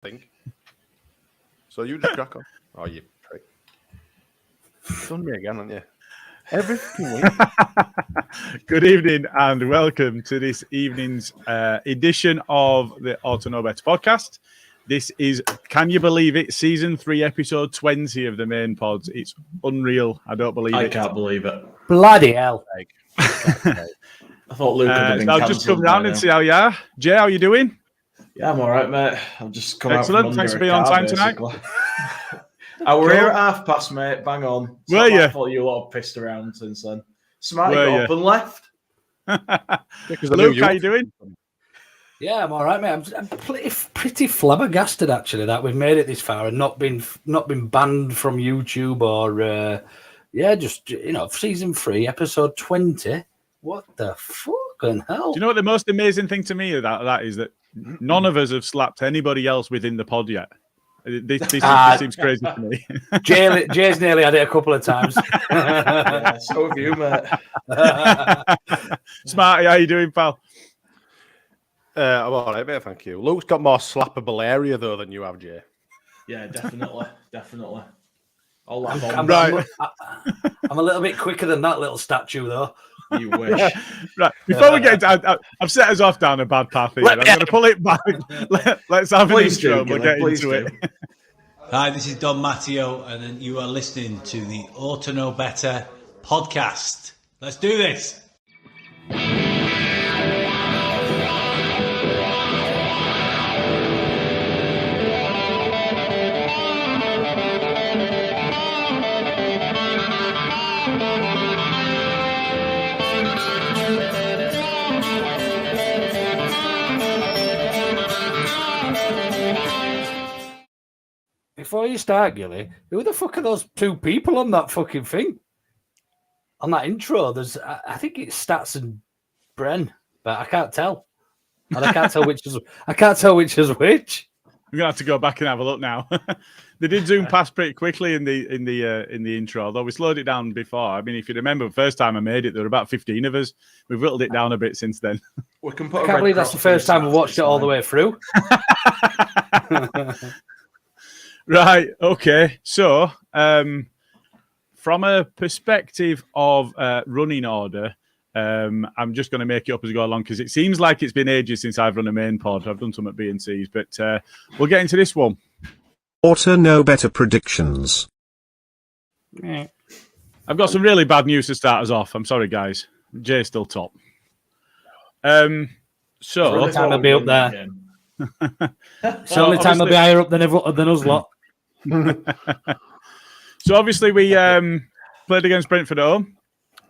think. So you just crack on. Oh, you prick. You've done me again, haven't you? Every fucking week. Good evening and welcome to this evening's edition of the Ought to Know Better podcast. This is, can you believe it, season 3, episode 20 of the main pods. It's unreal. I don't believe it. I can't believe it. Bloody hell. I thought Luke would have been I'll just come round and see how you are. Jay, how you doing? Yeah, I'm all right, mate. I've just come Excellent. out from Thanks for under being a on car, time basically. tonight. I were here at past, mate. Bang on. It's Were not you? my fault you lot have pissed around since then. Smarty Were got you? up and left. Luke, how you doing? Yeah, I'm all right, mate. I'm pretty flabbergasted actually that we've made it this far and not been banned from YouTube or just season 3, episode 20. What the fucking hell? Do you know what the most amazing thing to me about that is that none of us have slapped anybody else within the pod yet. This seems crazy to me. Jay's nearly had it a couple of times. Yeah, so have you, mate. Smarty, how you doing, pal? I'm all right, mate, thank you. Luke's got more slappable area, though, than you have, Jay. Yeah, definitely. All I'm, that I'm, Right. I'm a little bit quicker than that little statue, though. You wish. Right, before we get into I've set us off down a bad path here. I'm going to pull it back. Let's have an Please intro. do, We'll Gilly, get please into do. it. Hi, this is Don Matteo, and you are listening to the Ought to Know Better podcast. Let's do this. Before you start, Gilly, who the fuck are those two people on that fucking thing? On that intro, I think it's Stats and Bren, but I can't tell. And I can't tell which is which. We're gonna have to go back and have a look now. They did zoom past pretty quickly in the intro, although we slowed it down before. I mean, if you remember, the first time I made it, there were about 15 of us. We've whittled it down a bit since then. We can put I can't believe that's the first time we watched it all the way through. Right. Okay. So, from a perspective of running order, I'm just going to make it up as we go along because it seems like it's been ages since I've run a main pod. I've done some at B and C's, but we'll get into this one. Ought to know better predictions. I've got some really bad news to start us off. I'm sorry, guys. Jay's still top. So Only time I'll be up there. It's the only time I'll be higher up than us lot. So obviously we played against Brentford at home,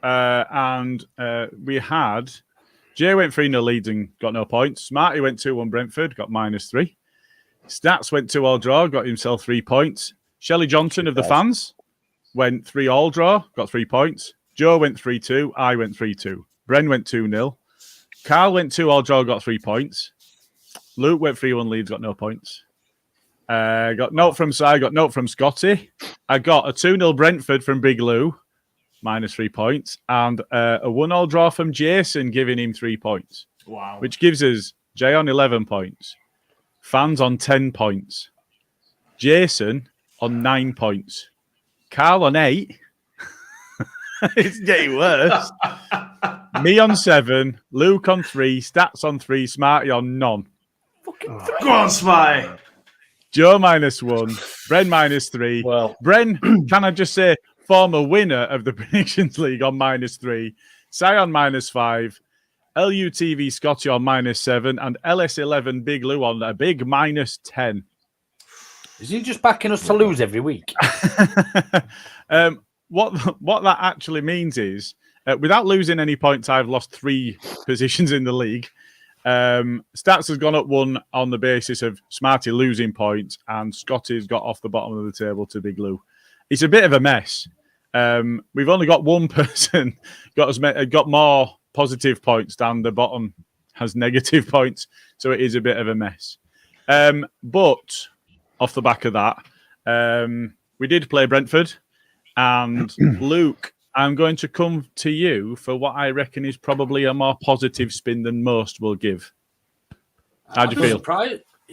and we had Jay went 3-0 leads and got no points. Smarty went 2-1 Brentford, got -3. Stats went 2-2 draw, got himself 3 points. Shelley Johnson of the fans went 3-3 draw, got 3 points. Joe went 3-2, I went 3-2. Bren went 2-0. Carl went 2-2 draw, got 3 points. Luke went 3-1 leads, got no points. Got note from Si, got note from Scotty. I got a 2-0 Brentford from Big Lou, -3 points, and a 1-1 draw from Jason, giving him 3 points. Wow. Which gives us Jay on 11 points, Fans on 10 points, Jason on 9 points, Carl on 8. It's getting worse. Me on 7, Luke on 3, Stats on 3, Smarty on none. Fucking Go on, Spy. Joe -1, Bren -3. Well, Bren, can I just say, former winner of the Predictions League on -3, Cy on -5, LUTV Scotty on -7, and LS11 Big Lou on a big -10. Is he just backing us to lose every week? What that actually means is, without losing any points, I've lost 3 positions in the league. Stats has gone up 1 on the basis of Smarty losing points, and Scotty's got off the bottom of the table to Big Lou. It's a bit of a mess. We've only got one person got more positive points than the bottom has negative points, so it is a bit of a mess. But off the back of that, we did play Brentford, and Luke, I'm going to come to you for what I reckon is probably a more positive spin than most will give. How do you feel?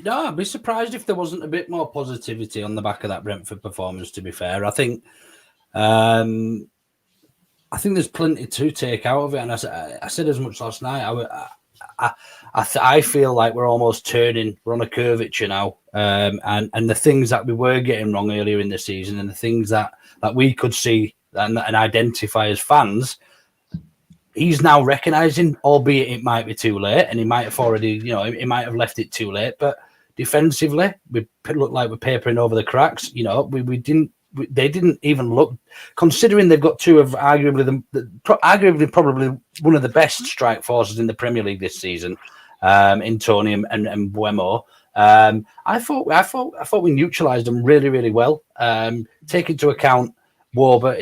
No, I'd be surprised if there wasn't a bit more positivity on the back of that Brentford performance. To be fair, I think there's plenty to take out of it, and I said as much last night. I feel like we're almost turning. We're on a curvature now, and the things that we were getting wrong earlier in the season, and the things that we could see and identify as fans, he's now recognising, albeit it might be too late, and he might have already, he might have left it too late. But defensively, we look like we're papering over the cracks. We didn't. They didn't even look, considering they've got two of arguably probably one of the best strike forces in the Premier League this season, in Tony and Buemo. I thought we neutralised them really, really well. Take into account Warber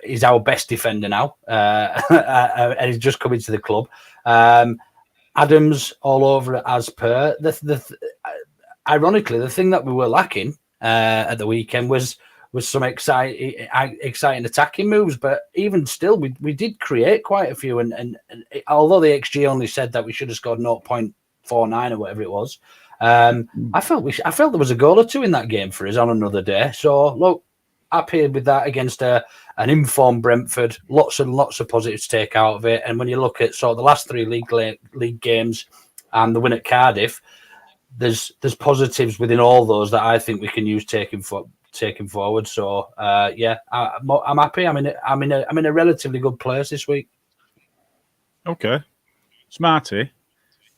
is our best defender now, and he's just coming to the club. Adams all over it as per. Ironically, the thing that we were lacking at the weekend was some exciting attacking moves, but even still, we did create quite a few. And although the XG only said that we should have scored 0.49 or whatever it was, I felt there was a goal or two in that game for us on another day. So look, happy with that against an informed Brentford. Lots and lots of positives to take out of it. And when you look at the last three league games and the win at Cardiff, there's positives within all those that I think we can use taking forward. So I'm happy. I'm in a relatively good place this week. Okay, Smarty,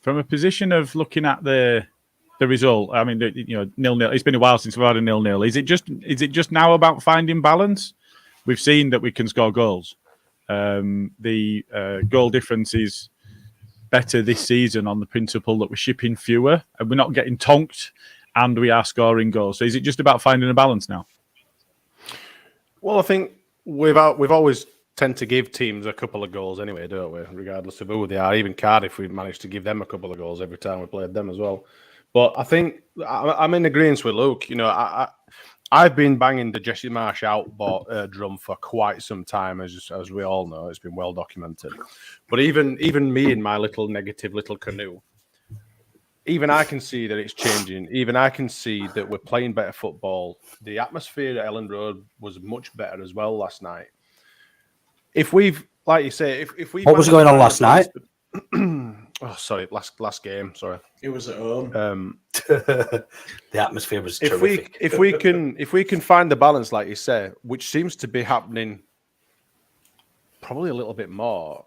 from a position of looking at the result, I mean, 0-0. It's been a while since we've had a 0-0. Is it just now about finding balance? We've seen that we can score goals. The goal difference is better this season on the principle that we're shipping fewer and we're not getting tonked, and we are scoring goals. So is it just about finding a balance now? Well, I think we've always tend to give teams a couple of goals anyway, don't we? Regardless of who they are. Even Cardiff, we've managed to give them a couple of goals every time we played them as well. But I think I'm in agreement with Luke. I've been banging the Jesse Marsh out drum for quite some time, as we all know. It's been well documented. But even me in my little negative little canoe, even I can see that it's changing. Even I can see that we're playing better football. The atmosphere at Elland Road was much better as well last night. If we've, like you say, if we... What was going on last night? Last game. Sorry, it was at home. The atmosphere was terrific. If we can find the balance, like you say, which seems to be happening, probably a little bit more.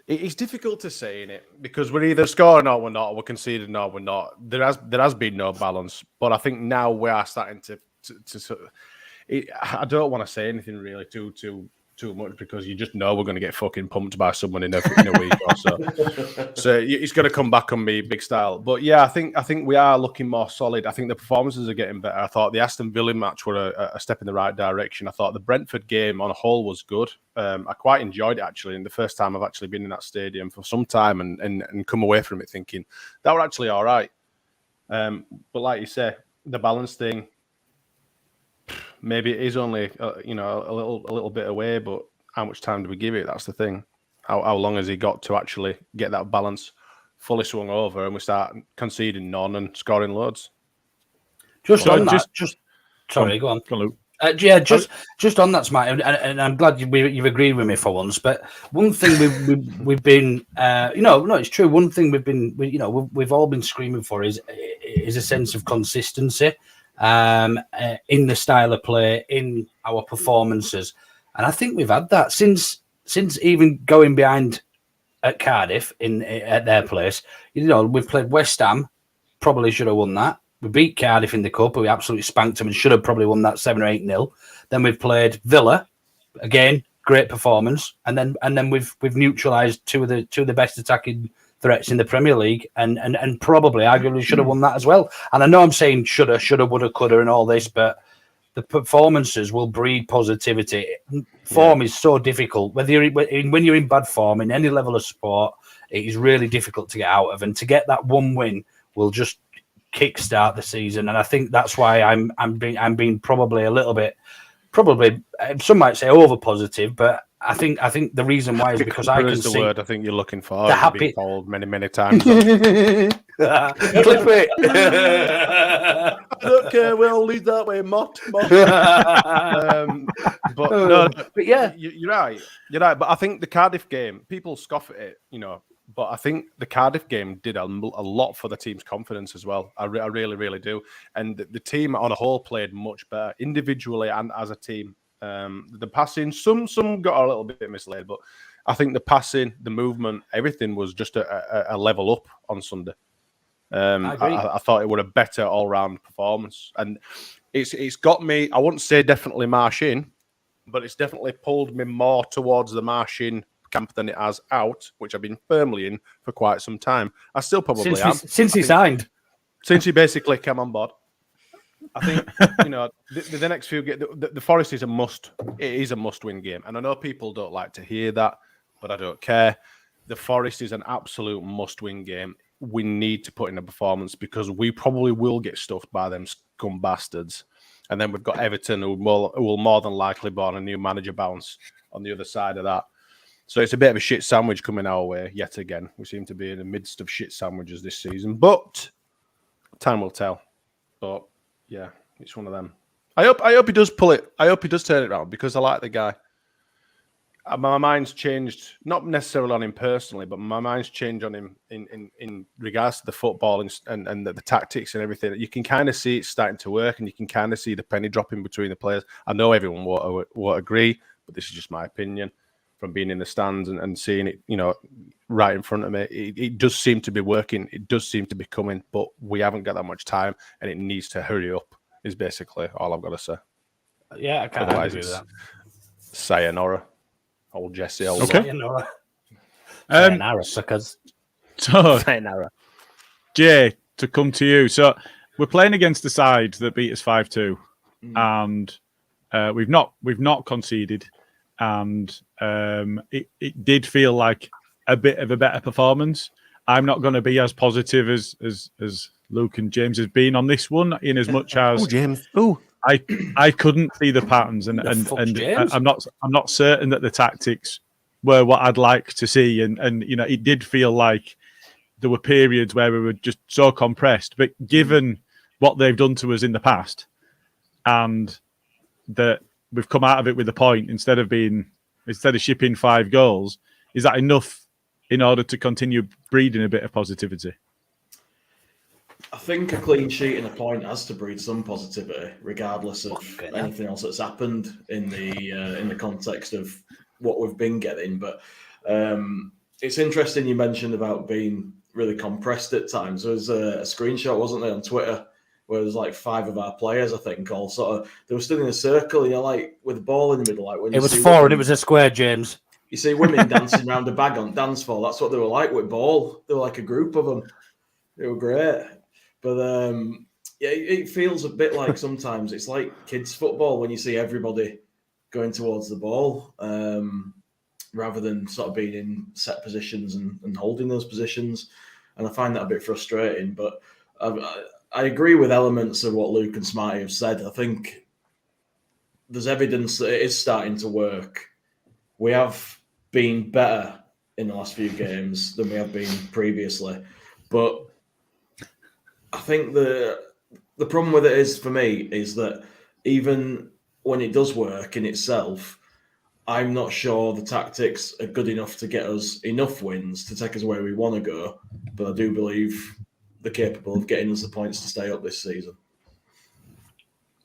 It's difficult to say in it because we're either scoring or we're not, or we're conceding or we're not. There has been no balance, but I think now we are starting to sort of. I don't want to say anything really too much because you just know we're going to get fucking pumped by someone in a week or so. So it's going to come back on me big style. But yeah, I think we are looking more solid. I think the performances are getting better. I thought the Aston Villa match were a step in the right direction. I thought the Brentford game on a whole was good. I quite enjoyed it actually. And the first time I've actually been in that stadium for some time and come away from it thinking that were actually all right. But like you say, the balance thing. Maybe it is only a little bit away, but how much time do we give it? That's the thing. How long has he got to actually get that balance fully swung over, and we start conceding none and scoring loads? Sorry, go on. Go on, Luke. Just on that, Smart, and I'm glad you've agreed with me for once. But one thing we've been, it's true. One thing we've all been screaming for is a sense of consistency. In the style of play, in our performances, and I think we've had that since even going behind at Cardiff at their place. We've played West Ham, probably should have won that. We beat Cardiff in the cup, but we absolutely spanked them and should have probably won that 7 or 8-0. Then we've played Villa, again, great performance, and then we've neutralised two of the best attacking threats in the Premier League, and probably arguably should have won that as well. And I know I'm saying shoulda, woulda, coulda, and all this, but the performances will breed positivity. Form is so difficult. When you're in bad form in any level of sport, it is really difficult to get out of. And to get that one win will just kickstart the season. And I think that's why I'm being probably a little bit, some might say over positive, but I think the reason why is because I Happy can is the see word I think you're looking for. The You've happy- been told many times. clip it. I don't care. We'll leave that way, Mott. But no, But yeah, you're right. You're right. But I think the Cardiff game, people scoff at it, But I think the Cardiff game did a lot for the team's confidence as well. I really do. And the team on a whole played much better individually and as a team. The passing, some got a little bit misled, but I think the passing, the movement, everything was just a level up on Sunday. I thought it was a better all-round performance, and it's got me. I wouldn't say definitely Marsh in, but it's definitely pulled me more towards the Marsh in camp than it has out, which I've been firmly in for quite some time. I still probably am since he signed, since he basically came on board. I think the next few games, the Forest is a must. It is a must-win game, and I know people don't like to hear that, but I don't care. The Forest is an absolute must-win game. We need to put in a performance because we probably will get stuffed by them scum bastards, and then we've got Everton who will more than likely be on a new manager bounce on the other side of that. So it's a bit of a shit sandwich coming our way yet again. We seem to be in the midst of shit sandwiches this season, but time will tell. But yeah, it's one of them. I hope he does pull it. I hope he does turn it around because I like the guy. My mind's changed, not necessarily on him personally, but my mind's changed on him in regards to the football and the tactics and everything. You can kind of see it starting to work, and you can kind of see the penny dropping between the players. I know everyone won't agree, but this is just my opinion from being in the stands and seeing it, right in front of me. It does seem to be working. It does seem to be coming, but we haven't got that much time, and it needs to hurry up. Is basically all I've got to say. Yeah, I can't agree with that. Sayonara. Old Jesse. Okay. Sayonara, suckers. So, Sayonara. Jay, to come to you. So, we're playing against the side that beat us 5-2, and we've not conceded, and it did feel like a bit of a better performance. I'm not going to be as positive as Luke and James has been on this one, in as much as James. I couldn't see the patterns, and I'm not certain that the tactics were what I'd like to see, and it did feel like there were periods where we were just so compressed. But given what they've done to us in the past, and that we've come out of it with a point instead of shipping 5 goals, is that enough in order to continue breeding a bit of positivity? I think a clean sheet and a point has to breed some positivity, regardless of anything else that's happened in the context of what we've been getting. But it's interesting you mentioned about being really compressed at times. There was a screenshot, wasn't there, on Twitter, where there's like 5 of our players, I think, all sort of, they were stood in a circle, like with the ball in the middle. Like when it was 4 and it was a square, James. You see women dancing around a bag on dance floor. That's what they were like with ball. They were like a group of them. They were great. But it feels a bit like sometimes it's like kids' football when you see everybody going towards the ball rather than sort of being in set positions and holding those positions. And I find that a bit frustrating. But I agree with elements of what Luke and Smarty have said. I think there's evidence that it is starting to work. We have been better in the last few games than we have been previously. But I think the problem with it is, for me, is that even when it does work in itself, I'm not sure the tactics are good enough to get us enough wins to take us where we want to go. But I do believe they're capable of getting us the points to stay up this season.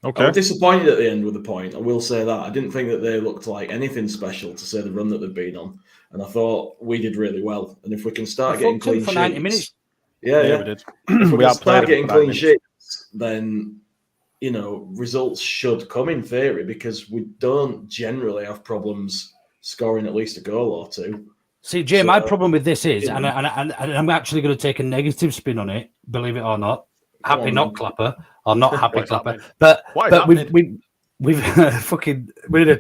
Okay. I was disappointed at the end with the point. I will say that. I didn't think that they looked like anything special to say the run that they've been on. And I thought we did really well. And if we can start getting clean sheets... 90 minutes. Yeah. We did. If we can start getting clean sheets, then, results should come in theory, because we don't generally have problems scoring at least a goal or 2. See, Jay, my problem with this is, and I'm actually going to take a negative spin on it, believe it or not. Happy not clapper, or not happy clapper. But we've fucking we're in a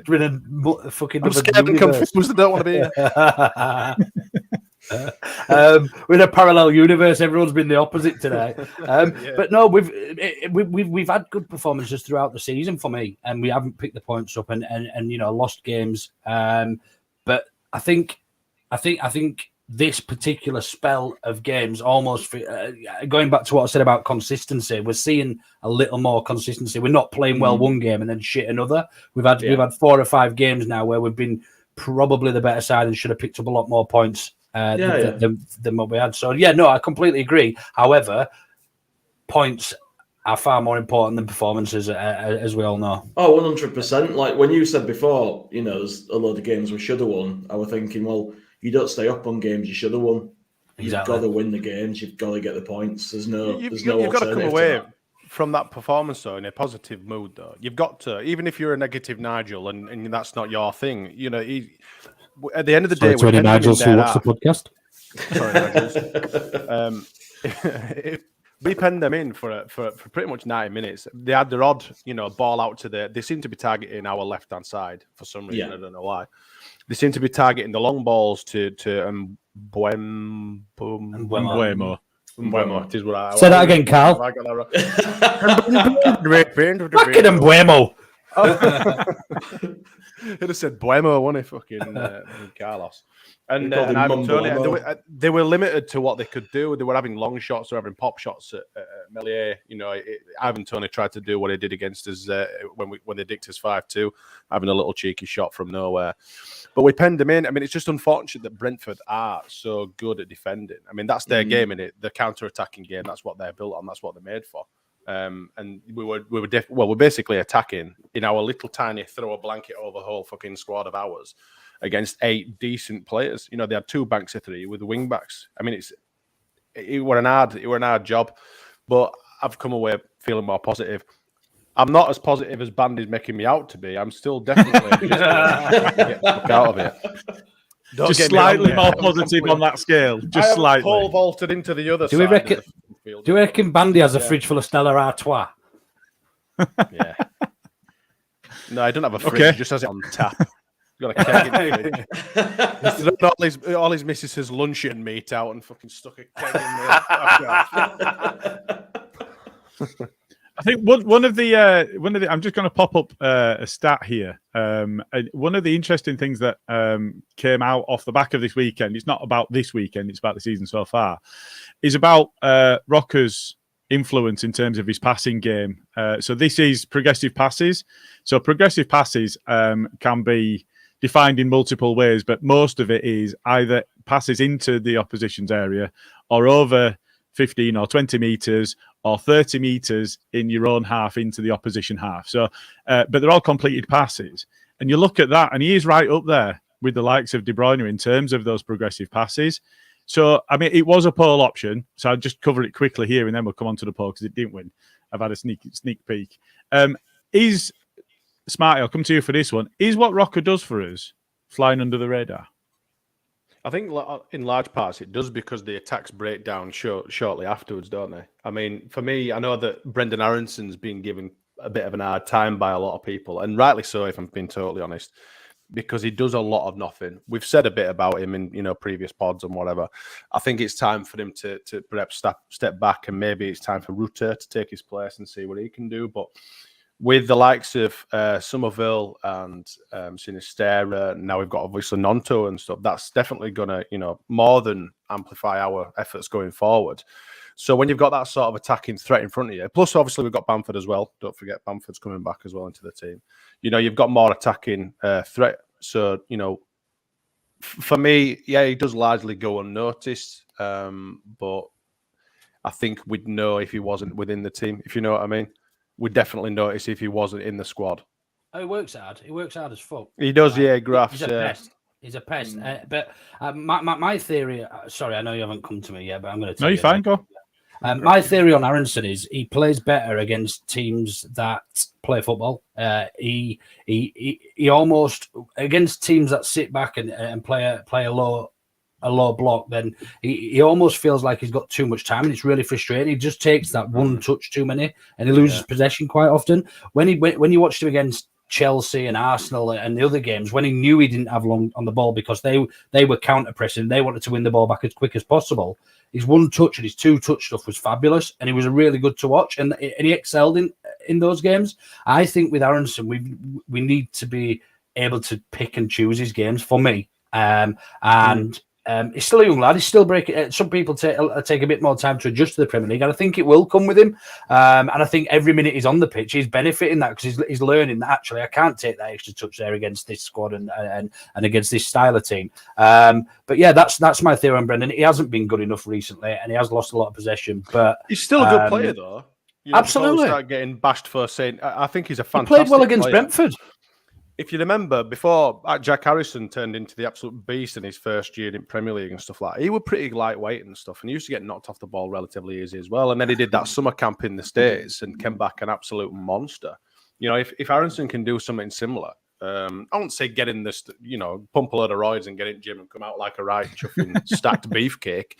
fucking. I'm scared and confused. I don't want to be here. We're in a parallel universe. Everyone's been the opposite today. But no, we've had good performances throughout the season for me, and we haven't picked the points up and lost games. But I think this particular spell of games almost going back to what I said about consistency, we're seeing a little more consistency. We're not playing well one game and then shit another. We've had 4 or 5 games now where we've been probably the better side and should have picked up a lot more points than what we had. So yeah, no, I completely agree. However, points are far more important than performances, as we all know. Oh, 100%. Like when you said before, there's a load of games we should have won. I was thinking, well, you don't stay up on games you should have won. Exactly. You've got to win the games. You've got to get the points. You've got to come away from that performance though in a positive mood. Though you've got to, even if you're a negative Nigel and that's not your thing. At the end of the day, to any Nigels who watch the podcast. Sorry, Nigels. We penned them in for pretty much 90 minutes. They had their odd, ball out to they seem to be targeting our left-hand side for some reason. Yeah. I don't know why. They seem to be targeting the long balls to Mbuemo. It is what I say that again, Carl. I got that right. Fucking Mbuemo. He'd have said Buemo, wouldn't he? Fucking Carlos. And they were limited to what they could do. They were having long shots or having pop shots at Melier. Ivan Toney tried to do what he did against us when they dicked us 5-2, having a little cheeky shot from nowhere. But we penned them in. I mean, it's just unfortunate that Brentford are so good at defending. I mean, that's their game, innit? The counter-attacking game. That's what they're built on. That's what they're made for. And we're basically attacking in our little tiny throw a blanket over the whole fucking squad of ours against 8 decent players. They had 2 banks of 3 with the wing backs. I mean, it were an hard job, but I've come away feeling more positive. I'm not as positive as Bandy's making me out to be. I'm still definitely just get the fuck out of it. Just slightly more positive on that scale. Just slightly. Pole vaulted into the other side. Do you reckon Bandy has a fridge full of Stella Artois? Yeah. No, I don't have a fridge. He just has it on tap. Got a keg in the fridge. all his missus' luncheon meat out and fucking stuck a keg in there. I think one of the I'm just going to pop up a stat here. One of the interesting things that came out off the back of this weekend, it's not about this weekend, it's about the season so far, is about Roca's influence in terms of his passing game. So this is progressive passes. So progressive passes can be defined in multiple ways, but most of it is either passes into the opposition's area or over 15 or 20 meters or 30 meters in your own half into the opposition half. So, but they're all completed passes. And you look at that, and he is right up there with the likes of De Bruyne in terms of those progressive passes. So, I mean, it was a poll option. So I'll just cover it quickly here, and then we'll come on to the poll because it didn't win. I've had a sneak peek. Is Smarty, I'll come to you for this one. Is what Roca does for us flying under the radar? I think in large parts it does because the attacks break down shortly afterwards, don't they? I mean, for me, I know that Brendan Aronson's been given a bit of an hard time by a lot of people, and rightly so, if I'm being totally honest, because he does a lot of nothing. We've said a bit about him in previous pods and whatever. I think it's time for him to perhaps step back, and maybe it's time for Rutter to take his place and see what he can do. But with the likes of Somerville and Sinisterra, now we've got obviously Nonto and stuff, that's definitely going to, more than amplify our efforts going forward. So when you've got that sort of attacking threat in front of you, plus obviously we've got Bamford as well. Don't forget Bamford's coming back as well into the team. You've got more attacking threat. So, for me, yeah, he does largely go unnoticed. But I think we'd know if he wasn't within the team, if you know what I mean. We'd definitely notice if he wasn't in the squad. Oh, he works hard. He works hard as fuck. He does, yeah, graphs. He's a pest. He's a pest. But my theory, sorry, I know you haven't come to me yet, but I'm going to tell you. No, you're fine, go. My theory on Aronson is he plays better against teams that play football. He almost, against teams that sit back and play a low block, then he almost feels like he's got too much time, and it's really frustrating. He just takes that one touch too many, and he loses possession quite often. When you watched him against Chelsea and Arsenal and the other games, when he knew he didn't have long on the ball because they were counter pressing, they wanted to win the ball back as quick as possible. His one touch and his 2 touch stuff was fabulous, and he was really good to watch, and he excelled in those games. I think with Aronson, we need to be able to pick and choose his games. For me, He's still a young lad. He's still breaking. Some people take a bit more time to adjust to the Premier League, and I think it will come with him. And I think every minute he's on the pitch, he's benefiting that because he's learning that actually I can't take that extra touch there against this squad and against this style of team. But yeah, that's my theory on Brendan. He hasn't been good enough recently, and he has lost a lot of possession. But he's still a good player, though. Absolutely. Start getting bashed for saying, I think he's a he fantastic played well against player. Brentford. If you remember, before Jack Harrison turned into the absolute beast in his first year in Premier League and stuff like that, he was pretty lightweight and stuff, and he used to get knocked off the ball relatively easy as well. And then he did that summer camp in the States and came back an absolute monster. You know, if Harrison can do something similar, I won't say get in this, pump a load of roids and get in the gym and come out like a right chuffing stacked beefcake.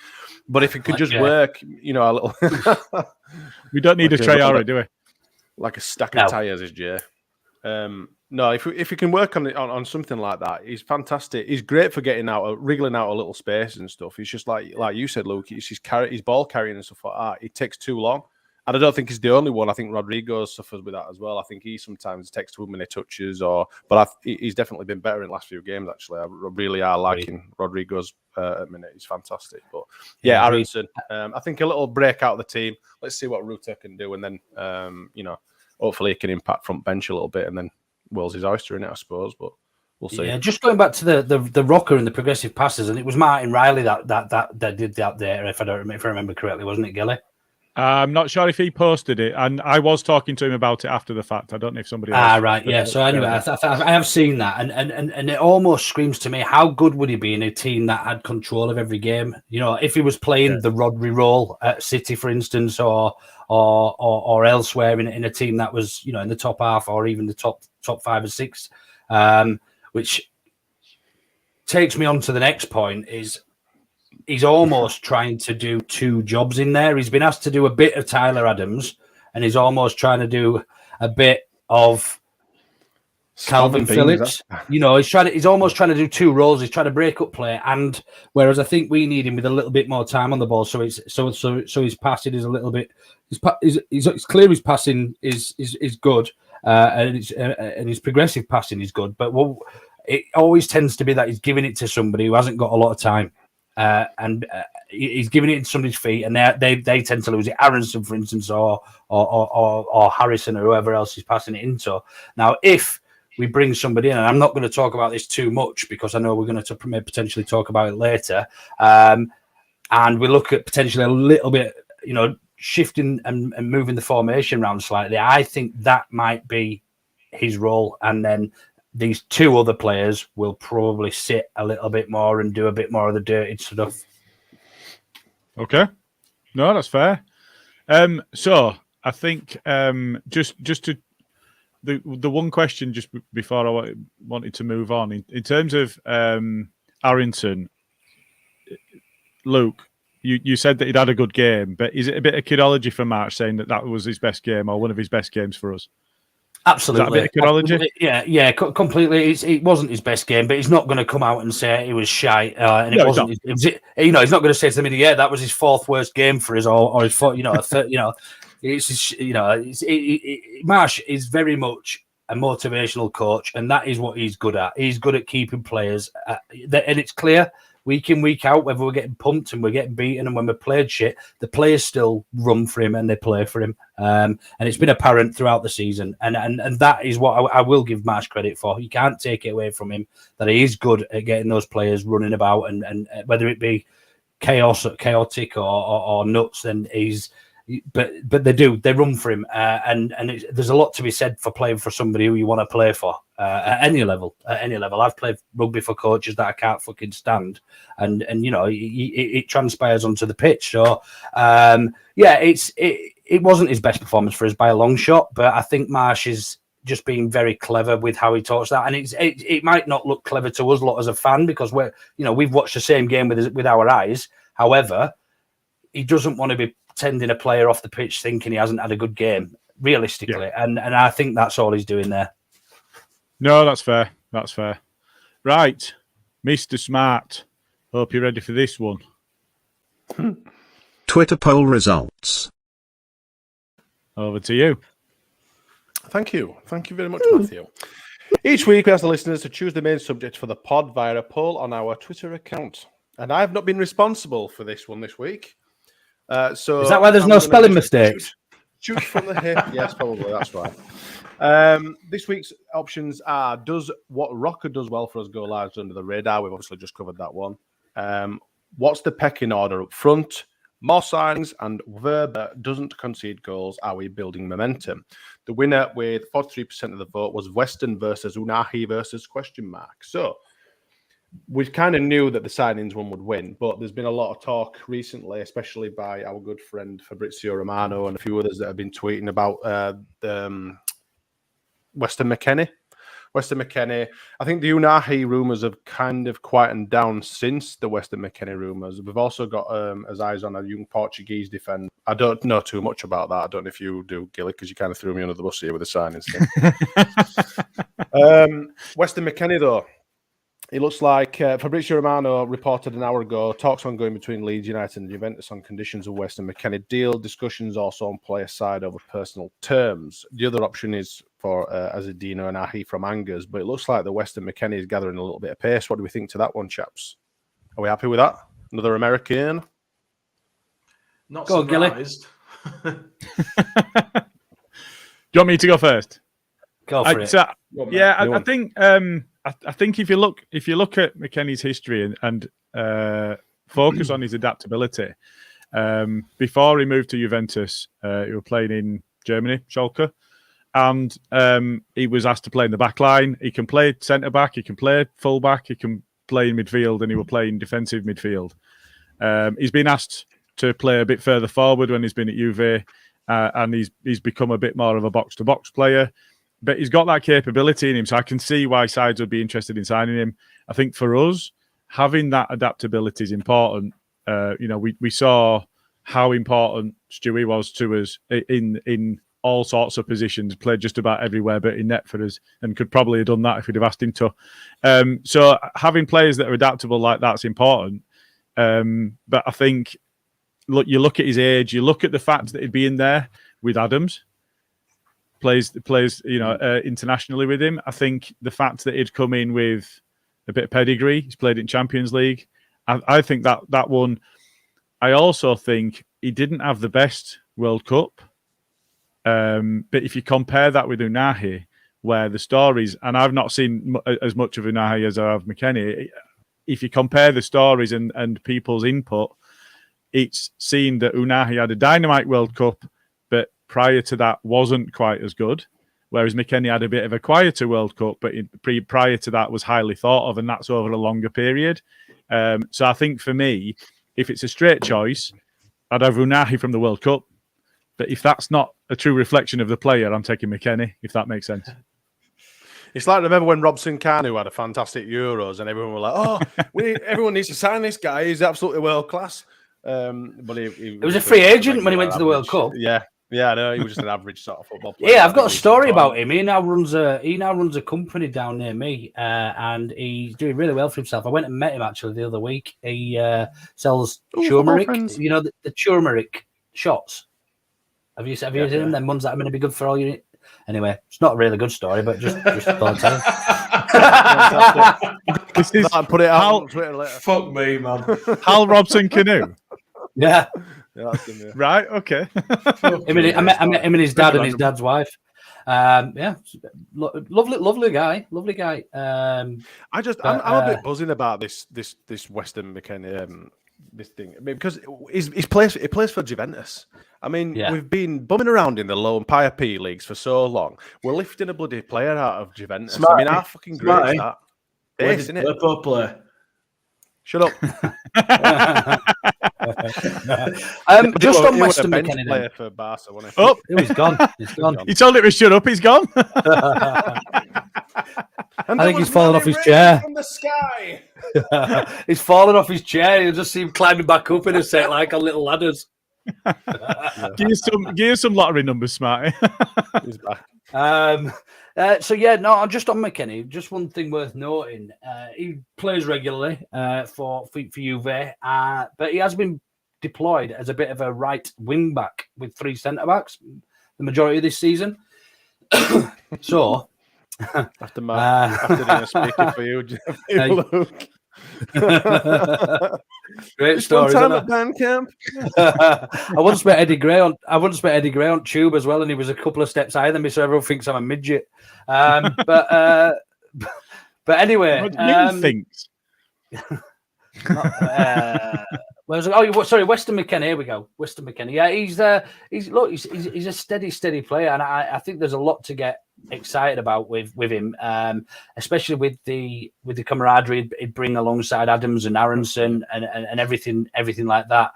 But if it could just work, a little. We don't need a Traore, do we? Like a stack of tyres, is Jay. No, if we can work on something like that, he's fantastic. He's great for getting out, wriggling out a little space and stuff. He's just like you said, Luke. It's his ball carrying and stuff like that. It takes too long, and I don't think he's the only one. I think Rodrigo suffers with that as well. I think he sometimes takes too many touches, but he's definitely been better in the last few games. Actually, I really are liking Rodrigo's at the minute. He's fantastic. But yeah, Aronson. I think a little break out of the team. Let's see what Ruta can do, and then hopefully he can impact front bench a little bit, and then Will's his oyster in it, I suppose, but we'll see. Yeah, just going back to the rocker and the progressive passes, and it was Martin Riley that did that there, if I remember correctly, wasn't it, Gilly? I'm not sure if he posted it, and I was talking to him about it after the fact. I don't know if somebody else. Right, yeah. So anyway, I have seen that, and it almost screams to me, how good would he be in a team that had control of every game? If he was playing the Rodri role at City, for instance, or elsewhere in a team that was in the top half or even the top 5 or 6, which takes me on to the next point is. He's almost trying to do 2 jobs in there. He's been asked to do a bit of Tyler Adams, and he's almost trying to do a bit of Calvin Phillips. He's almost trying to do 2 roles. He's trying to break up play, and whereas I think we need him with a little bit more time on the ball, so his passing is a little bit. It's clear his passing is good, and his progressive passing is good, but it always tends to be that he's giving it to somebody who hasn't got a lot of time. And he's giving it in somebody's feet, and they tend to lose it. Aronson, for instance, or Harrison, or whoever else is passing it into. Now, if we bring somebody in, and I'm not going to talk about this too much because I know we're going to potentially talk about it later, and we look at potentially a little bit, shifting and moving the formation around slightly. I think that might be his role, and then these 2 other players will probably sit a little bit more and do a bit more of the dirty stuff. Okay. No, that's fair. So I think just to the one question just before I wanted to move on in terms of Arrington, Luke, you said that he'd had a good game, but is it a bit of kidology for March saying that was his best game or one of his best games for us? Absolutely. Is that a bit of kidology? Yeah, completely. It wasn't his best game, but he's not going to come out and say it was shite. And it wasn't. He's not going to say to the media, that was his 4th worst game for us, or his 4th. Marsh is very much a motivational coach, and that is what he's good at. He's good at keeping players, and it's clear week in, week out, whether we're getting pumped and we're getting beaten, and when we're played shit, the players still run for him and they play for him. And it's been apparent throughout the season. And that is what I will give Marsh credit for. You can't take it away from him that he is good at getting those players running about, and whether it be chaotic or nuts, then but they run for him, and there's a lot to be said for playing for somebody who you want to play for at any level. I've played rugby for coaches that I can't fucking stand, and it transpires onto the pitch. So it wasn't his best performance for us by a long shot, but I think Marsh is just being very clever with how he talks that, and it might not look clever to us lot as a fan because we've watched the same game with our eyes. However, he doesn't want to be sending a player off the pitch thinking he hasn't had a good game, realistically. Yeah. And I think that's all he's doing there. No, that's fair. That's fair. Right. Mr. Smart. Hope you're ready for this one. Twitter poll results. Over to you. Thank you. Thank you very much, Matthew. Each week, we ask the listeners to choose the main subject for the pod via a poll on our Twitter account. And I have not been responsible for this one this week. So Is that why there's no spelling mistakes? Shoot from the hip. Yes, probably. That's right. This week's options are: does what Roca does well for us go large under the radar? We've obviously just covered that one. What's the pecking order up front? More signings, and Verba doesn't concede goals. Are we building momentum? The winner with 43% of the vote was Weston versus Unahi versus ? So we kind of knew that the signings one would win, but there's been a lot of talk recently, especially by our good friend Fabrizio Romano and a few others that have been tweeting about Weston McKennie. I think the Unahi rumours have kind of quietened down since the Weston McKennie rumours. We've also got his eyes on a young Portuguese defender. I don't know too much about that. I don't know if you do, Gilly, because you kind of threw me under the bus here with the signings thing. Weston McKennie, though. It looks like Fabrizio Romano reported an hour ago, talks ongoing between Leeds United and Juventus on conditions of Weston McKennie deal. Discussions also on player side over personal terms. The other option is for Azedino and Ahi from Angers, but it looks like the Weston McKennie is gathering a little bit of pace. What do we think to that one, chaps? Are we happy with that? Another American? Not Go on, Gilly. surprised. Do you want me to go first? Go for it. So, I think I think if you look at McKennie's history and focus on his adaptability, before he moved to Juventus, he was playing in Germany, Schalke, and he was asked to play in the back line. He can play centre back, he can play full back, he can play in midfield, and he will play in defensive midfield. He's been asked to play a bit further forward when he's been at Juve, and he's become a bit more of a box to box player. But he's got that capability in him, so I can see why sides would be interested in signing him. I think for us, having that adaptability is important. We saw how important Stewie was to us in all sorts of positions, played just about everywhere but in net for us, and could probably have done that if we'd have asked him to. So having players that are adaptable like that's important. But I think, you look at his age, you look at the fact that he'd be in there with Adams, plays internationally with him. I think the fact that he'd come in with a bit of pedigree, he's played in Champions League. I think that one. I also think he didn't have the best World Cup. But if you compare that with Unahi, where the stories, and I've not seen as much of Unahi as I have McKennie, if you compare the stories and people's input, it's seen that Unahi had a dynamite World Cup, but prior to that wasn't quite as good, whereas McKennie had a bit of a quieter World Cup, but prior to that was highly thought of, and that's over a longer period. So I think for me, if it's a straight choice, I'd have Unahi from the World Cup. But if that's not a true reflection of the player, I'm taking McKennie, if that makes sense. It's like, remember when Robson Kanu had a fantastic Euros and everyone were like, oh, everyone needs to sign this guy. He's absolutely world class. But he was a free agent when he went to the World Cup. Yeah, I know. He was just an average sort of football player. Yeah, I've got a story about him. He now runs a company down near me, and he's doing really well for himself. I went and met him actually the other week. He sells turmeric. You know the turmeric shots. Have you seen them? Them ones that are going to be good for all you. Anyway, it's not a really good story, but just thought I'd tell you. Put it out on Twitter later. Fuck me, man. Hal Robson Canoe. Yeah. That's him, yeah. Right. Okay. I met him and his dad and his dad's wife. Lovely guy. I'm a bit buzzing about this Weston McKennie this thing because he plays for Juventus. I mean, we've been bumming around in the low and Empire P leagues for so long. We're lifting a bloody player out of Juventus. I mean, how fucking great is that? Isn't it? Play. Shut up. Just on Weston McKennie player for Barca, wasn't he? Oh, he's gone. He's gone. He told it to shut up. He's gone. I think he's fallen off his chair. From the sky. He's fallen off his chair. You just see him climbing back up in a set like on little ladders. Give you some lottery numbers, Smarty. He's back. Just on McKennie, just one thing worth noting. He plays regularly for Juve, but he has been deployed as a bit of a right wing back with 3 centre backs the majority of this season. So After dinner speaking for you, Luke. Great Just one story. time at band camp. I once met Eddie Gray on Tube as well, and he was a couple of steps higher than me, so everyone thinks I'm a midget. But anyway, What do you mean thinks? Sorry, Weston McKennie. Here we go, Weston McKennie. Yeah, he's a steady player, and I think there's a lot to get excited about with him, especially with the camaraderie he'd bring alongside Adams and Aronson and everything like that.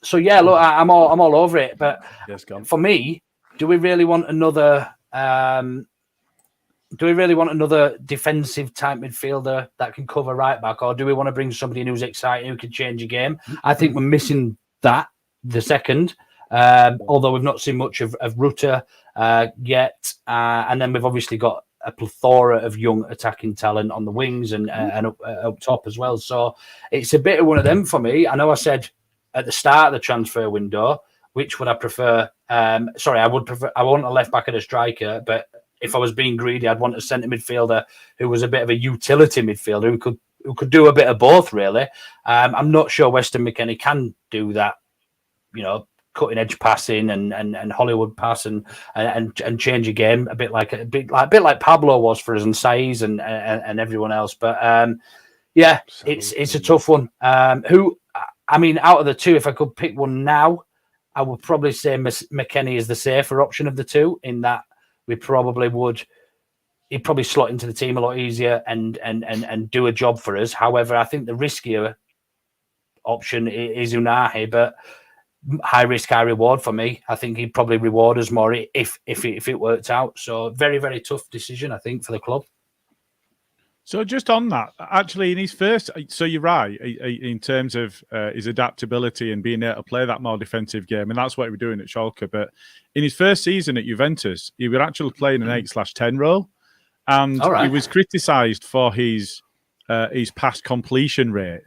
So yeah, look, I'm all over it. But for me, do we really want another? Do we really want another defensive type midfielder that can cover right back, or do we want to bring somebody who's exciting, who can change a game? I think we're missing that, the second, although we've not seen much of Ruta yet. And then we've obviously got a plethora of young attacking talent on the wings and up top as well. So it's a bit of one of them for me. I know I said at the start of the transfer window, which would I prefer? I want a left back and a striker, but if I was being greedy, I'd want a centre midfielder who was a bit of a utility midfielder who could do a bit of both, really. I'm not sure Weston McKennie can do that, cutting edge passing and Hollywood pass and change a game a bit like Pablo was for us and Saiz and everyone else. But it's a tough one. Out of the two, if I could pick one now, I would probably say McKennie is the safer option of the two, in that he'd probably slot into the team a lot easier and do a job for us. However, I think the riskier option is Unahi, but high risk, high reward for me. I think he'd probably reward us more if it worked out. So very, very tough decision, I think, for the club. So just on that, actually, in his first, so you're right, in terms of his adaptability and being able to play that more defensive game, and that's what we're doing at Schalke. But in his first season at Juventus, he was actually playing an 8/10 role, and he was criticised for his pass completion rate.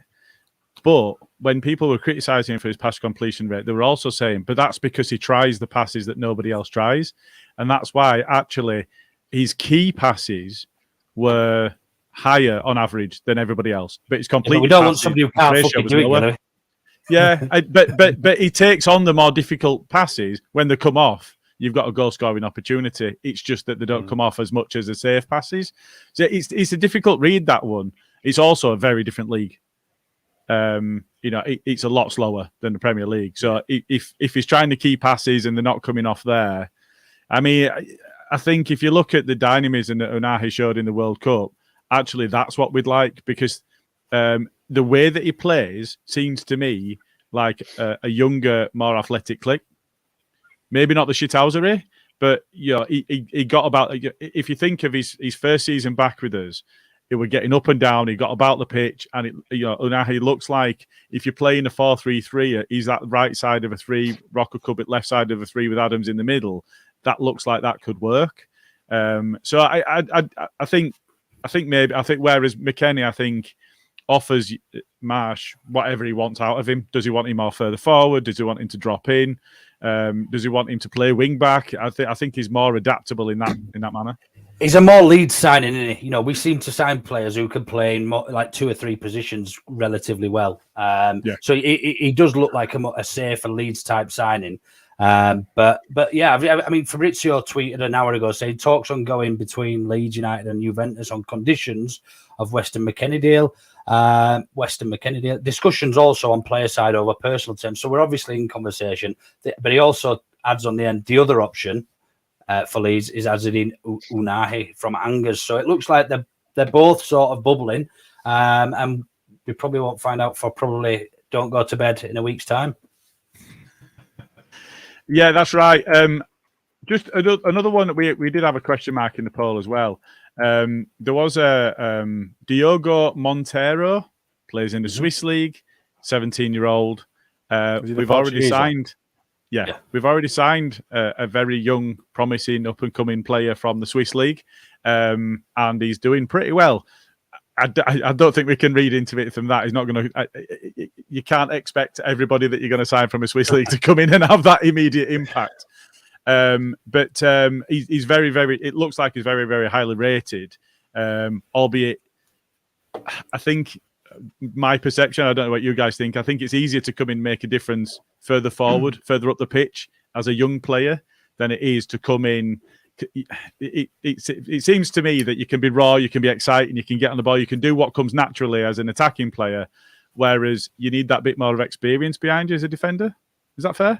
But when people were criticising him for his pass completion rate, they were also saying, but that's because he tries the passes that nobody else tries. And that's why, actually, his key passes were higher on average than everybody else. But his complete we don't want somebody who can't fucking do it, Yeah, but he takes on the more difficult passes. When they come off, you've got a goal-scoring opportunity. It's just that they don't come off as much as the safe passes. So it's a difficult read, that one. It's also a very different league. It's a lot slower than the Premier League. So if he's trying to keep passes and they're not coming off there, I think if you look at the dynamism that Unahi showed in the World Cup, actually that's what we'd like, because the way that he plays seems to me like a younger, more athletic Click. Maybe not the shithousery, but he got about. If you think of his first season back with us, he was getting up and down. He got about the pitch, and Unahi looks like if you're playing a 4-3-3, he's at the right side of a 3, Roca Cubitt left side of a 3 with Adams in the middle. That looks like that could work. So I think whereas McKennie, I think, offers Marsh whatever he wants out of him. Does he want him more further forward? Does he want him to drop in? Does he want him to play wing back? I think he's more adaptable in that manner. He's a more lead signing, isn't he? We seem to sign players who can play in more, like 2 or 3 positions relatively well. So he does look like a safer Leeds type signing. But yeah, Fabrizio tweeted an hour ago saying talks ongoing between Leeds United and Juventus on conditions of Weston McKennie deal. Discussions also on player side over personal terms. So we're obviously in conversation. But he also adds on the end, the other option for Leeds is Azedine Unahi from Angers. So it looks like they're both sort of bubbling. And we probably won't find out for probably don't go to bed in a week's time. Yeah, that's right. Just another one that we did have a question mark in the poll as well. There was a Diogo Montero, plays in the Swiss League, 17-year-old. We've already signed. Yeah, we've already signed a very young, promising, up-and-coming player from the Swiss League, and he's doing pretty well. I don't think we can read into it from that. He's not going to. You can't expect everybody that you're going to sign from a Swiss league to come in and have that immediate impact. He's very, very. It looks like he's very, very highly rated. Albeit, I think my perception. I don't know what you guys think. I think it's easier to come in and make a difference further forward, further up the pitch as a young player than it is to come in. It seems to me that you can be raw, you can be exciting, you can get on the ball, you can do what comes naturally as an attacking player, whereas you need that bit more of experience behind you as a defender. Is that fair?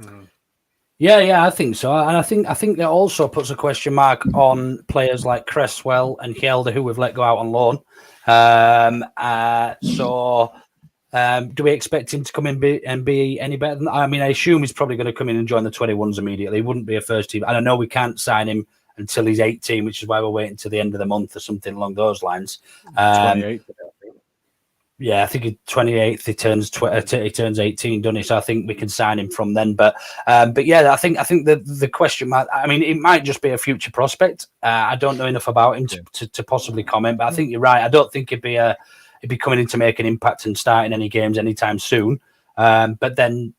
Yeah, I think so, and I think that also puts a question mark on players like Cresswell and Hjelde, who we've let go out on loan. Do we expect him to come in and be any better than that? I mean, I assume he's probably going to come in and join the 21s immediately. He wouldn't be a first team, and I know we can't sign him until he's 18, which is why we're waiting to the end of the month or something along those lines. 28. Yeah, I think he's 28th. He turns 18, doesn't he? So I think we can sign him from then. But yeah, I think the question mark. I mean, it might just be a future prospect. I don't know enough about him to possibly comment. But I think you're right. I don't think he'd be coming in to make an impact and starting any games anytime soon. But then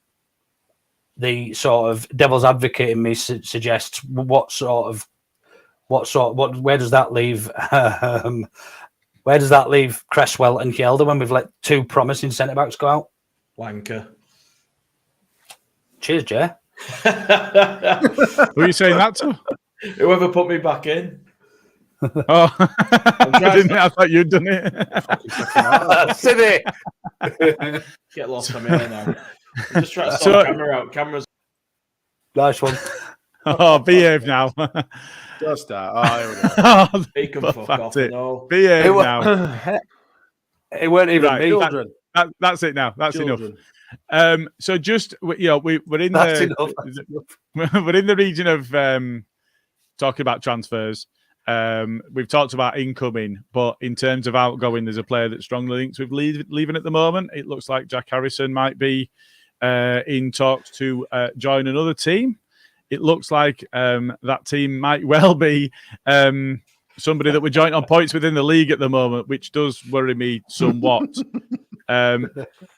the sort of devil's advocate in me suggests where does that leave? Where does that leave Cresswell and Hjelde when we've let two promising centre backs go out? Wanker. Cheers, Jay. Who are you saying that to? Whoever put me back in. Oh, I thought you'd done it. Silly. Get lost on me now. I'm just trying to sort the camera out. Camera's Nice one. Oh, behave now. Just that. he can fuck off. No. Behave now. It weren't even me. Children. That's it now. That's Children. enough. So just we're in we're in the region of talking about transfers. We've talked about incoming, but in terms of outgoing, there's a player that's strongly linked with leaving at the moment. It looks like Jack Harrison might be in talks to join another team. It looks like that team might well be somebody that we're joint on points within the league at the moment, which does worry me somewhat.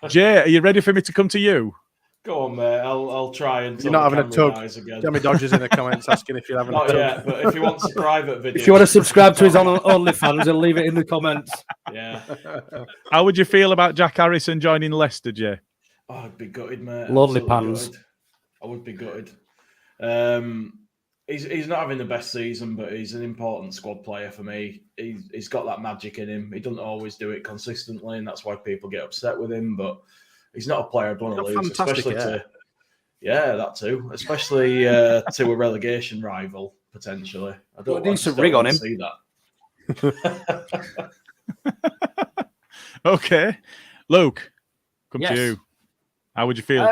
Jay, are you ready for me to come to you? Go on, mate. I'll try and. You're not having a tug. Jamie Dodgers in the comments asking if you're having a tug. Not yet, but if he wants a private video. If you want to subscribe to his OnlyFans, and leave it in the comments. Yeah. How would you feel about Jack Harrison joining Leicester, Jay? Oh, I'd be gutted, mate. Lonely Absolutely pants. Gutted. I would be gutted. He's not having the best season, but he's an important squad player for me. He's got that magic in him. He doesn't always do it consistently, and that's why people get upset with him. But he's not a player I'd want to lose, especially that too, especially to a relegation rival potentially. I don't want decent rig on him. See that. Okay, Luke, come Yes. to you. How would you feel?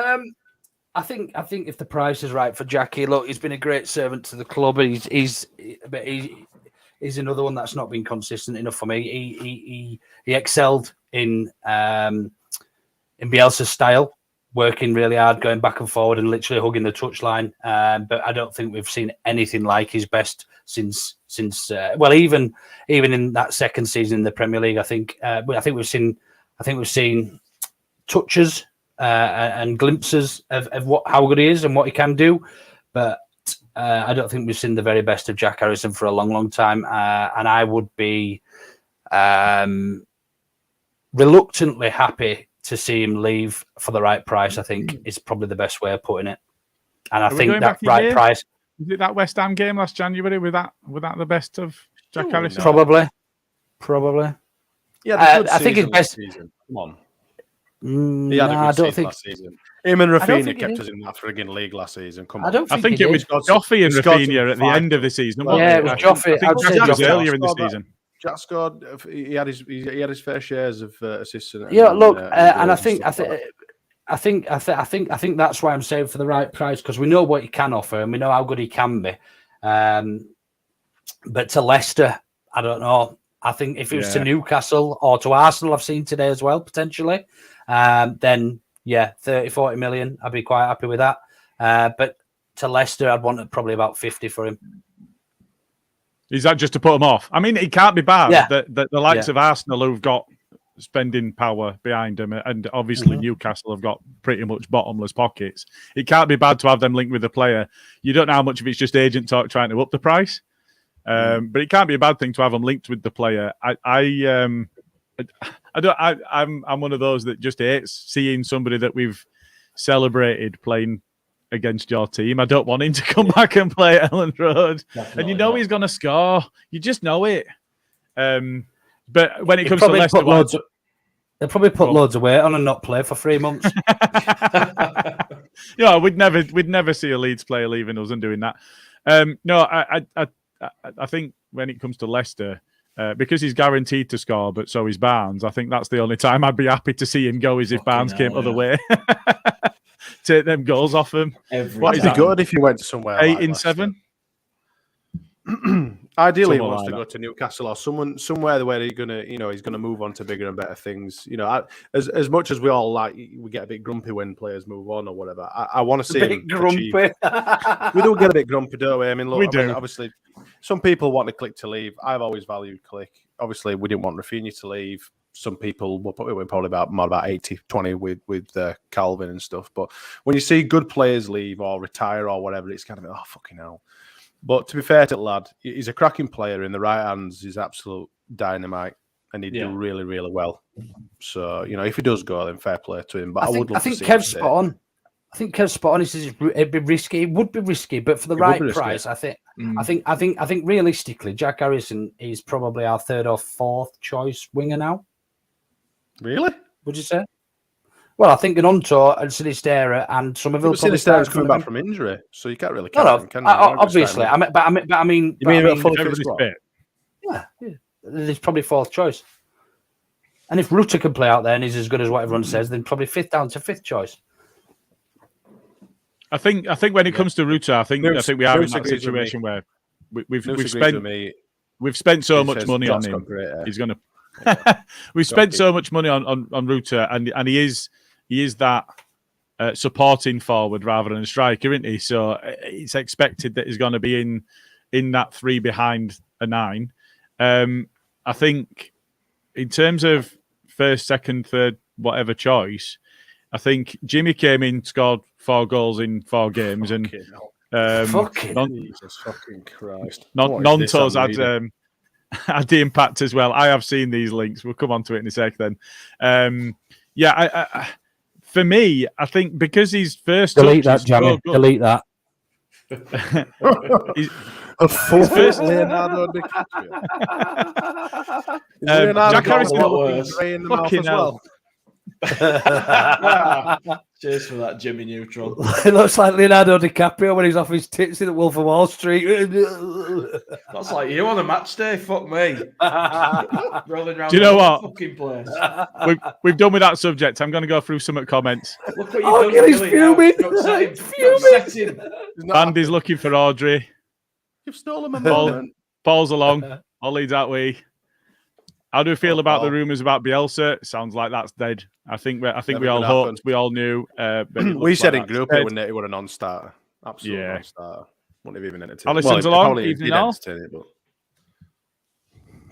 I think if the price is right for Jackie, look, he's been a great servant to the club. He's another one that's not been consistent enough for me. He excelled in Bielsa's style, working really hard, going back and forward, and literally hugging the touchline. But I don't think we've seen anything like his best since even in that second season in the Premier League. I think we've seen touches and glimpses of how good he is and what he can do, but I don't think we've seen the very best of Jack Harrison for a long, long time. And I would be reluctantly happy to see him leave for the right price. I think is probably the best way of putting it. And I think that right price. Is it that West Ham game last January? Was that the best of Jack Harrison? Probably. Yeah, I think his best. Season. Come on. He had a good season last season. Him and Rafinha kept us in that frigging league last season. Come on. I think it was Joffrey and Rafinha at the end of the season. Yeah, it was Joffrey. I think Jack was earlier in the season. Jack scored. He had his fair shares of assists. Yeah, look, and I think that's why I'm saying for the right price, because we know what he can offer and we know how good he can be. But to Leicester, I don't know. I think if it was to Newcastle or to Arsenal, I've seen today as well, potentially, then 30-40 million, I'd be quite happy with that. But to Leicester, I'd want probably about 50 for him. Is that just to put him off? I mean, it can't be bad that the likes of Arsenal who've got spending power behind them, and obviously Newcastle have got pretty much bottomless pockets. It can't be bad to have them linked with the player. You don't know how much of it's just agent talk trying to up the price, but it can't be a bad thing to have them linked with the player. I'm one of those that just hates seeing somebody that we've celebrated playing against your team. I don't want him to come back and play at Ellen Road. And you know he's going to score. You just know it. But when it comes to Leicester... They'll probably put loads of weight on and not play for 3 months. Yeah, we'd never see a Leeds player leaving us and doing that. No, I think when it comes to Leicester, because he's guaranteed to score, but so is Barnes, I think that's the only time I'd be happy to see him go is if Barnes came other way. Take them goals off him. What is it good if he went somewhere 8 like in Leicester? 7? Ideally, he Someone wants like to that. go to Newcastle or somewhere where he's gonna move on to bigger and better things. As much as we all we get a bit grumpy when players move on or whatever. I want to see him grumpy. We do get a bit grumpy, don't we? I mean, look, We do. Obviously, some people want the Click to leave. I've always valued Click. Obviously, we didn't want Rafinha to leave. Some people were probably about 80-20 with Calvin and stuff. But when you see good players leave or retire or whatever, it's kind of fucking hell. But to be fair to the lad, he's a cracking player. In the right hands, he's absolute dynamite, and he'd do really, really well. So if he does go, then fair play to him. But I think Kev's spot on. I think Kev's spot on. He says it'd be risky. It would be risky, but for the right price, I think. I think realistically, Jack Harrison is probably our 3rd or 4th choice winger now. Really? Would you say? Well, I think Gnonto and Sinistera and Somerville. Sinistera's coming back from injury, so you can't really count him, can you? Obviously. I mean, fully fit? Yeah, there's probably 4th choice. And if Rutter can play out there and he's as good as what everyone says, then probably 5th down to 5th choice. I think when it comes to Rutter, I think we are in that situation where we've spent so much money on him. He's going to. We've spent so much money on Rutter, and he is that supporting forward rather than a striker, isn't he? So it's expected that he's going to be in that 3 behind a 9. I think in terms of 1st, 2nd, 3rd, whatever choice, I think Jimmy came in, scored 4 goals in 4 games, and Jesus fucking Christ, Nonto's had the impact as well. I have seen these links. We'll come on to it in a sec then. For me, I think because he's first... Delete that, Jamie. Delete that. A first Leonardo DiCaprio. Jack Harrison in the mouth as well. Cheers for that, Jimmy Neutral. It looks like Leonardo DiCaprio when he's off his tits in the Wolf of Wall Street. That's like you on a match day. Fuck me. Rolling around. Do you know what? Fucking place. We've done with that subject. I'm going to go through some comments. Look what you've done. He's fuming. He's fuming. Andy's looking for Audrey. You've stolen my moment. Paul's along. All leads that way. How do we feel about the rumours about Bielsa? Sounds like that's dead. I think we all hoped, we all knew. We said in group it would a non-starter. Absolutely non-starter. Wouldn't have even entertained it. Allison's along. Evening all.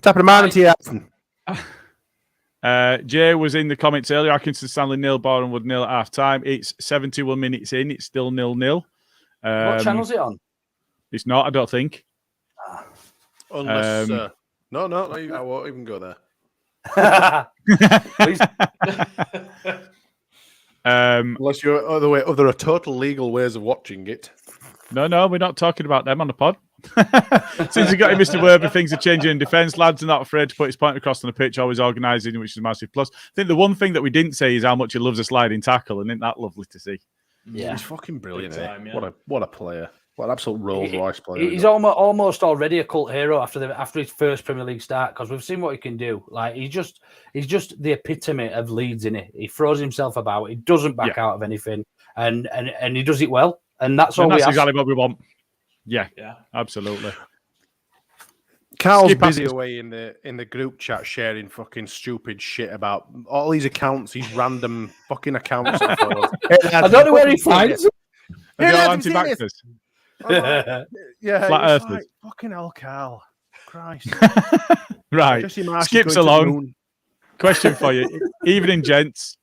Top of the morning to you. Jay was in the comments earlier. Atkinson, Stanley, nil. Bournemouth nil at half time. It's 71 minutes in. It's still 0-0. What channel's it on? It's not, I don't think. Unless... No, I won't even go there. Unless you're there are total legal ways of watching it. No, we're not talking about them on the pod. Since we got him, Mr. Werber, things are changing in defence. Lads are not afraid to put his point across on the pitch, always organising, which is a massive plus. I think the one thing that we didn't say is how much he loves a sliding tackle, and isn't that lovely to see? Yeah, he's fucking brilliant. What a player. What an absolute Rolls Royce player. He's almost already a cult hero after his first Premier League start, because we've seen what he can do. Like he's just the epitome of Leeds in it. He throws himself about. He doesn't back out of anything, and he does it well. And that's all. That's exactly what we want. Yeah, absolutely. Carl's busy away in the group chat sharing fucking stupid shit about all these accounts, these random fucking accounts. I don't know where he finds them. Are they all anti-vaxxers? Yeah, flat earthers. Like, fucking hell, Carl. Christ. Right. Skips along. Question for you. Evening, gents.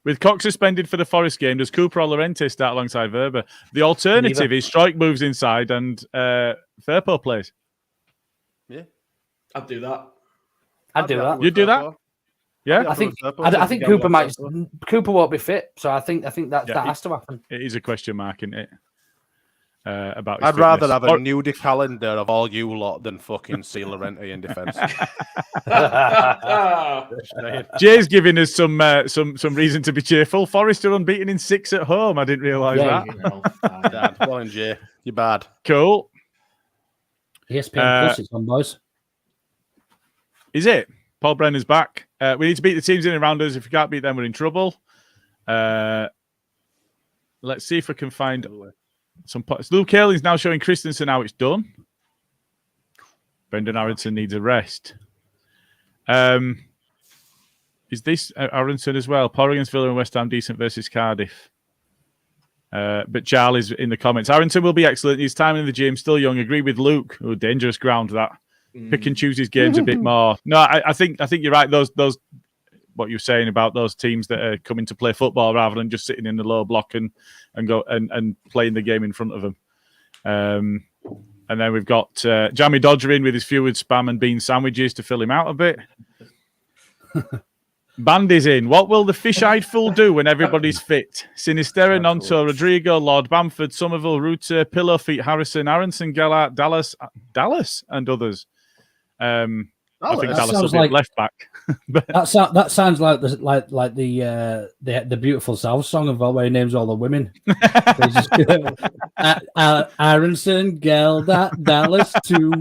With Cox suspended for the Forest game, does Cooper or Llorente start alongside Verba? The alternative is Strike moves inside and Firpo plays. Yeah. I'd do that. I'd do that. You'd do that? Yeah. I think Cooper might. Cooper won't be fit, so I think that has to happen. It is a question mark, isn't it? About I'd rather have a nudie calendar of all you lot than fucking see Llorente in defence. Jay's giving us some reason to be cheerful. Forest are unbeaten in 6 at home. I didn't realise that. Dad, well and Jay, you're bad. Cool. ESPN Plus, it's on, boys. Is it? Paul Brennan's back. We need to beat the teams in and around us. If we can't beat them, we're in trouble. Let's see if we can find some points. Luke Haley's now showing Christensen how it's done. Brendan Aronson needs a rest. Is this Aronson as well? Poor against Villa and West Ham, decent versus Cardiff. But Charlie's in the comments. Aronson will be excellent. His time in the gym, still young. Agree with Luke. Oh, dangerous ground that. Pick and choose his games a bit more. No, I think you're right. Those what you're saying about those teams that are coming to play football rather than just sitting in the low block and go and playing the game in front of them. And then we've got Jamie Dodger in with his feward spam and bean sandwiches to fill him out a bit. Bandy's in. What will the fish-eyed fool do when everybody's fit? Sinistera, Nonto, Rodrigo, Lord Bamford, Somerville, Ruter, Pillow Feet, Harrison, Aronson, Gellart, Dallas, and others. I think Dallas will be like, left back. that sounds like the Beautiful South song of where he names all the women. Aronson, Gellart, Dallas, too.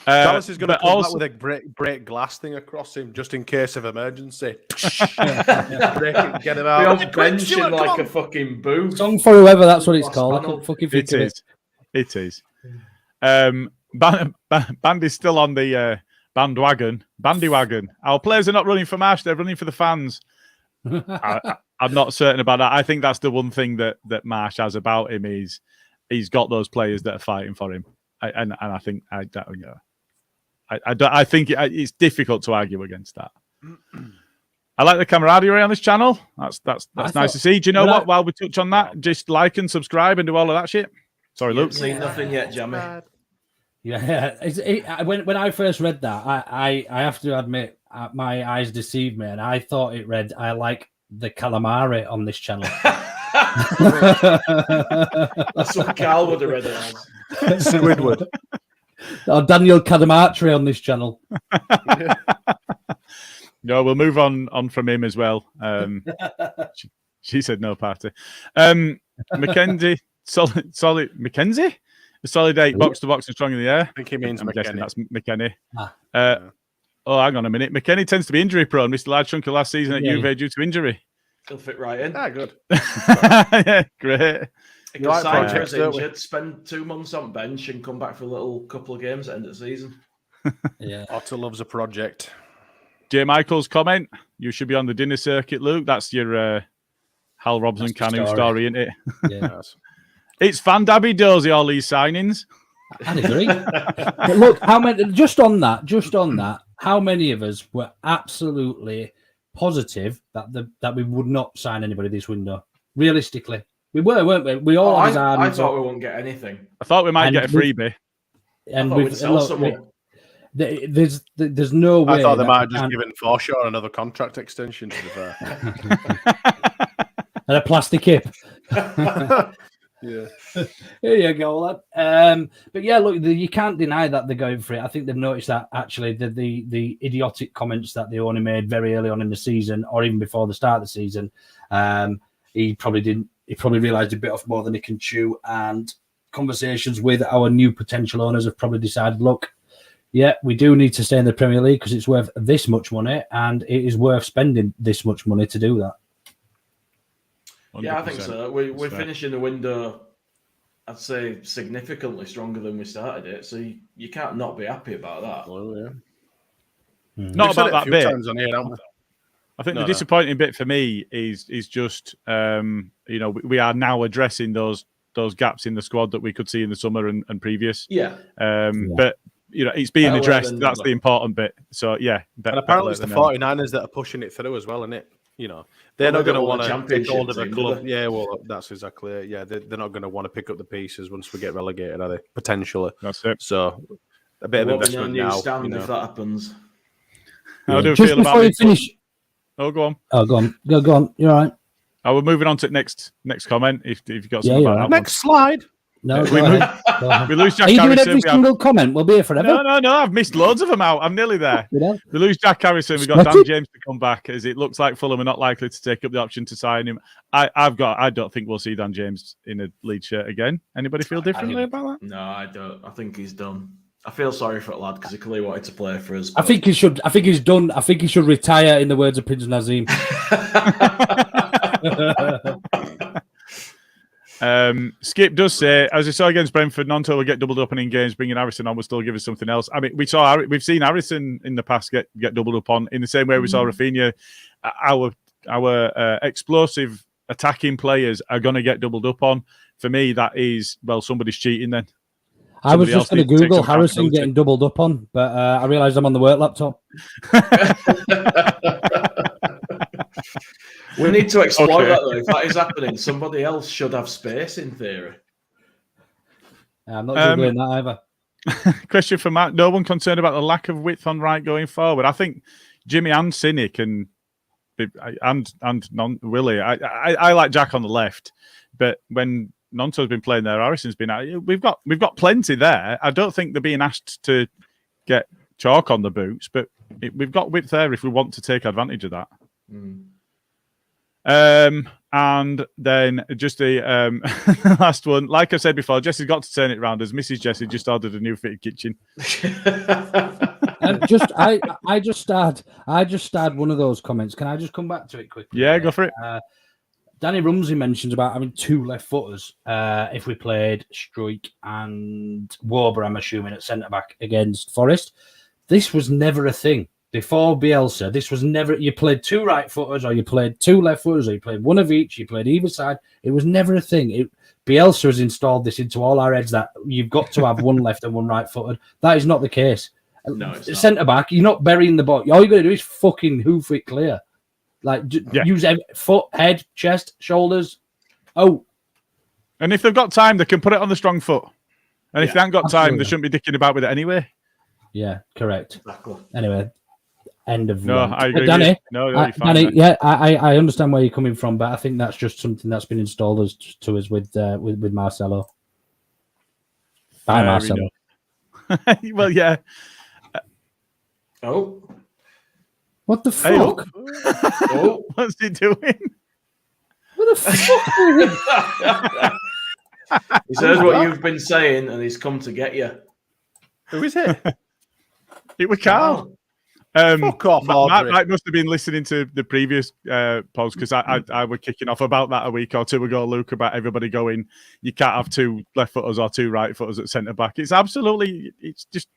Dallas is going to come back with a break glass thing across him just in case of emergency. Break it, get him out. We're benching like a fucking booth. Song for whoever, that's what it's called. It is. Bandy's still on the bandywagon. Our players are not running for Marsh; they're running for the fans. I'm not certain about that. I think that's the one thing that Marsh has about him is he's got those players that are fighting for him, and I think I think it's difficult to argue against that. I like the camaraderie on this channel. That's nice to see. Do you know what? While we touch on that, just like and subscribe and do all of that shit. Sorry, Luke. Seen nothing yet, Jamie. Yeah. When I first read that, I have to admit my eyes deceived me, and I thought it read, "I like the calamari on this channel." That's what Carl would have read it as. Squidward. Or Daniel Cadamartri on this channel. No, we'll move on from him as well. She said no party. Mackenzie, solid. Mackenzie? A solid 8, box to box and strong in the air. I think he means I'm guessing that's McKenny. Oh, hang on a minute. McKenny tends to be injury prone. Missed a large chunk of last season at Juve due to injury. He'll fit right in. Good. Yeah, great. He can sign for his injured, spend 2 months on bench and come back for a little couple of games at the end of the season. Yeah. Otto loves a project. J. Michael's comment. You should be on the dinner circuit, Luke. That's your Hal Robson Canu story, isn't it? Yeah. It's fan dabby dozy, all these signings. I'd agree. But look, how many? Just on that, how many of us were absolutely positive that we would not sign anybody this window? Realistically, we were, weren't we? We all. I thought we wouldn't get anything. I thought we might get a freebie. And we'd sell someone. There's no way. I thought they might have just given Forshaw another contract extension, to be fair. And a plastic hip. Yeah. Here you go, lad. But yeah, look, you can't deny that they're going for it. I think they've noticed that actually the idiotic comments that they only made very early on in the season, or even before the start of the season, he probably realised he bit off more than he can chew. And conversations with our new potential owners have probably decided, look, yeah, we do need to stay in the Premier League because it's worth this much money, and it is worth spending this much money to do that. 100%. Yeah, I think so. We're finishing the window, I'd say, significantly stronger than we started it. So you can't not be happy about that. Well, yeah. Not about that bit. I think the disappointing bit for me is just we are now addressing those gaps in the squad that we could see in the summer and previous. Yeah. But it's being Better addressed. than That's never. the important bit. So yeah, And apparently it's the 49ers that are pushing it through as well, isn't it? They're Well, not they going to don't want want a to take championship hold of the team, do club. they? Yeah, well, that's exactly it. Yeah, they're not going to want to pick up the pieces once we get relegated, are they? Potentially. That's it. So a bit There of won't be no investment new now. stand if that happens. How do you Just feel about before you it? finish. Oh, go on. Oh, go on. Go on. You're all right. We're moving on to the next comment. If you've got something you're about right. that Next slide. No, we go move- ahead. Go ahead. one. We lose Jack Are you doing Harrison. every single comment? We'll be here forever. No. I've missed loads of them out. I'm nearly there. You know? We lose Jack Harrison. We've got Dan Scotty? James to come back, as it looks like Fulham are not likely to take up the option to sign him. I don't think we'll see Dan James in a Leeds shirt again. Anybody feel differently about that? No, I don't. I think he's done. I feel sorry for the lad because he clearly wanted to play for us. I think he should. I think he's done. I think he should retire. In the words of Prince Nazim. Skip does say, as we saw against Brentford, Nonto will get doubled up in games. Bringing Harrison on will still give us something else. I mean, we've seen Harrison in the past get doubled up on in the same way we saw Rafinha. Our explosive attacking players are going to get doubled up on. For me, that is somebody's cheating then. I was just going to Google some Harrison accountability. getting doubled up on, but I realised I'm on the work laptop. We need to exploit Okay. that, though. If that is happening, somebody else should have space, in theory. I'm not googling that either. Question for Matt. No one concerned about the lack of width on right going forward. I think Jimmy and Cynic and Willie. I like Jack on the left, but when Nonto's been playing there, Harrison's been out. We've got plenty there. I don't think they're being asked to get chalk on the boots, but we've got width there if we want to take advantage of that. And then just the last one. Like I said before, Jesse's got to turn it around as Mrs. Jesse just ordered a new fitted kitchen. I just starred one of those comments. Can I just come back to it quickly? Yeah, go for it. Danny Rumsey mentions about having two left footers if we played Struijk and Warber, I'm assuming, at centre back against Forest. This was never a thing. Before Bielsa, this was never. You played two right footers, or you played two left footers, or you played one of each. You played either side. It was never a thing. Bielsa has installed this into all our heads that you've got to have one left and one right footed. That is not the case. No, it's not. Centre back, you're not burying the ball. All you're going to do is fucking hoof it clear. Like use foot, head, chest, shoulders. Oh, and if they've got time, they can put it on the strong foot. And if they haven't got time, absolutely. they shouldn't be dicking about with it anyway. Yeah, correct. Exactly. Anyway, end of No, rant. I agree. Danny, No, you're fine, Danny, mate. yeah, I understand where you're coming from, but I think that's just something that's been installed to us with Marcelo. By Fair Marcelo. enough. Well, yeah. Oh. What the Hey, fuck? Oh. What's he doing? What the fuck? He's heard what you've been saying and he's come to get you. Who is it? It was Carl. Fuck off, Audrey. Matt must have been listening to the previous post because I was kicking off about that a week or two ago, Luke, about everybody going, you can't have two left footers or two right footers at centre back. It's just,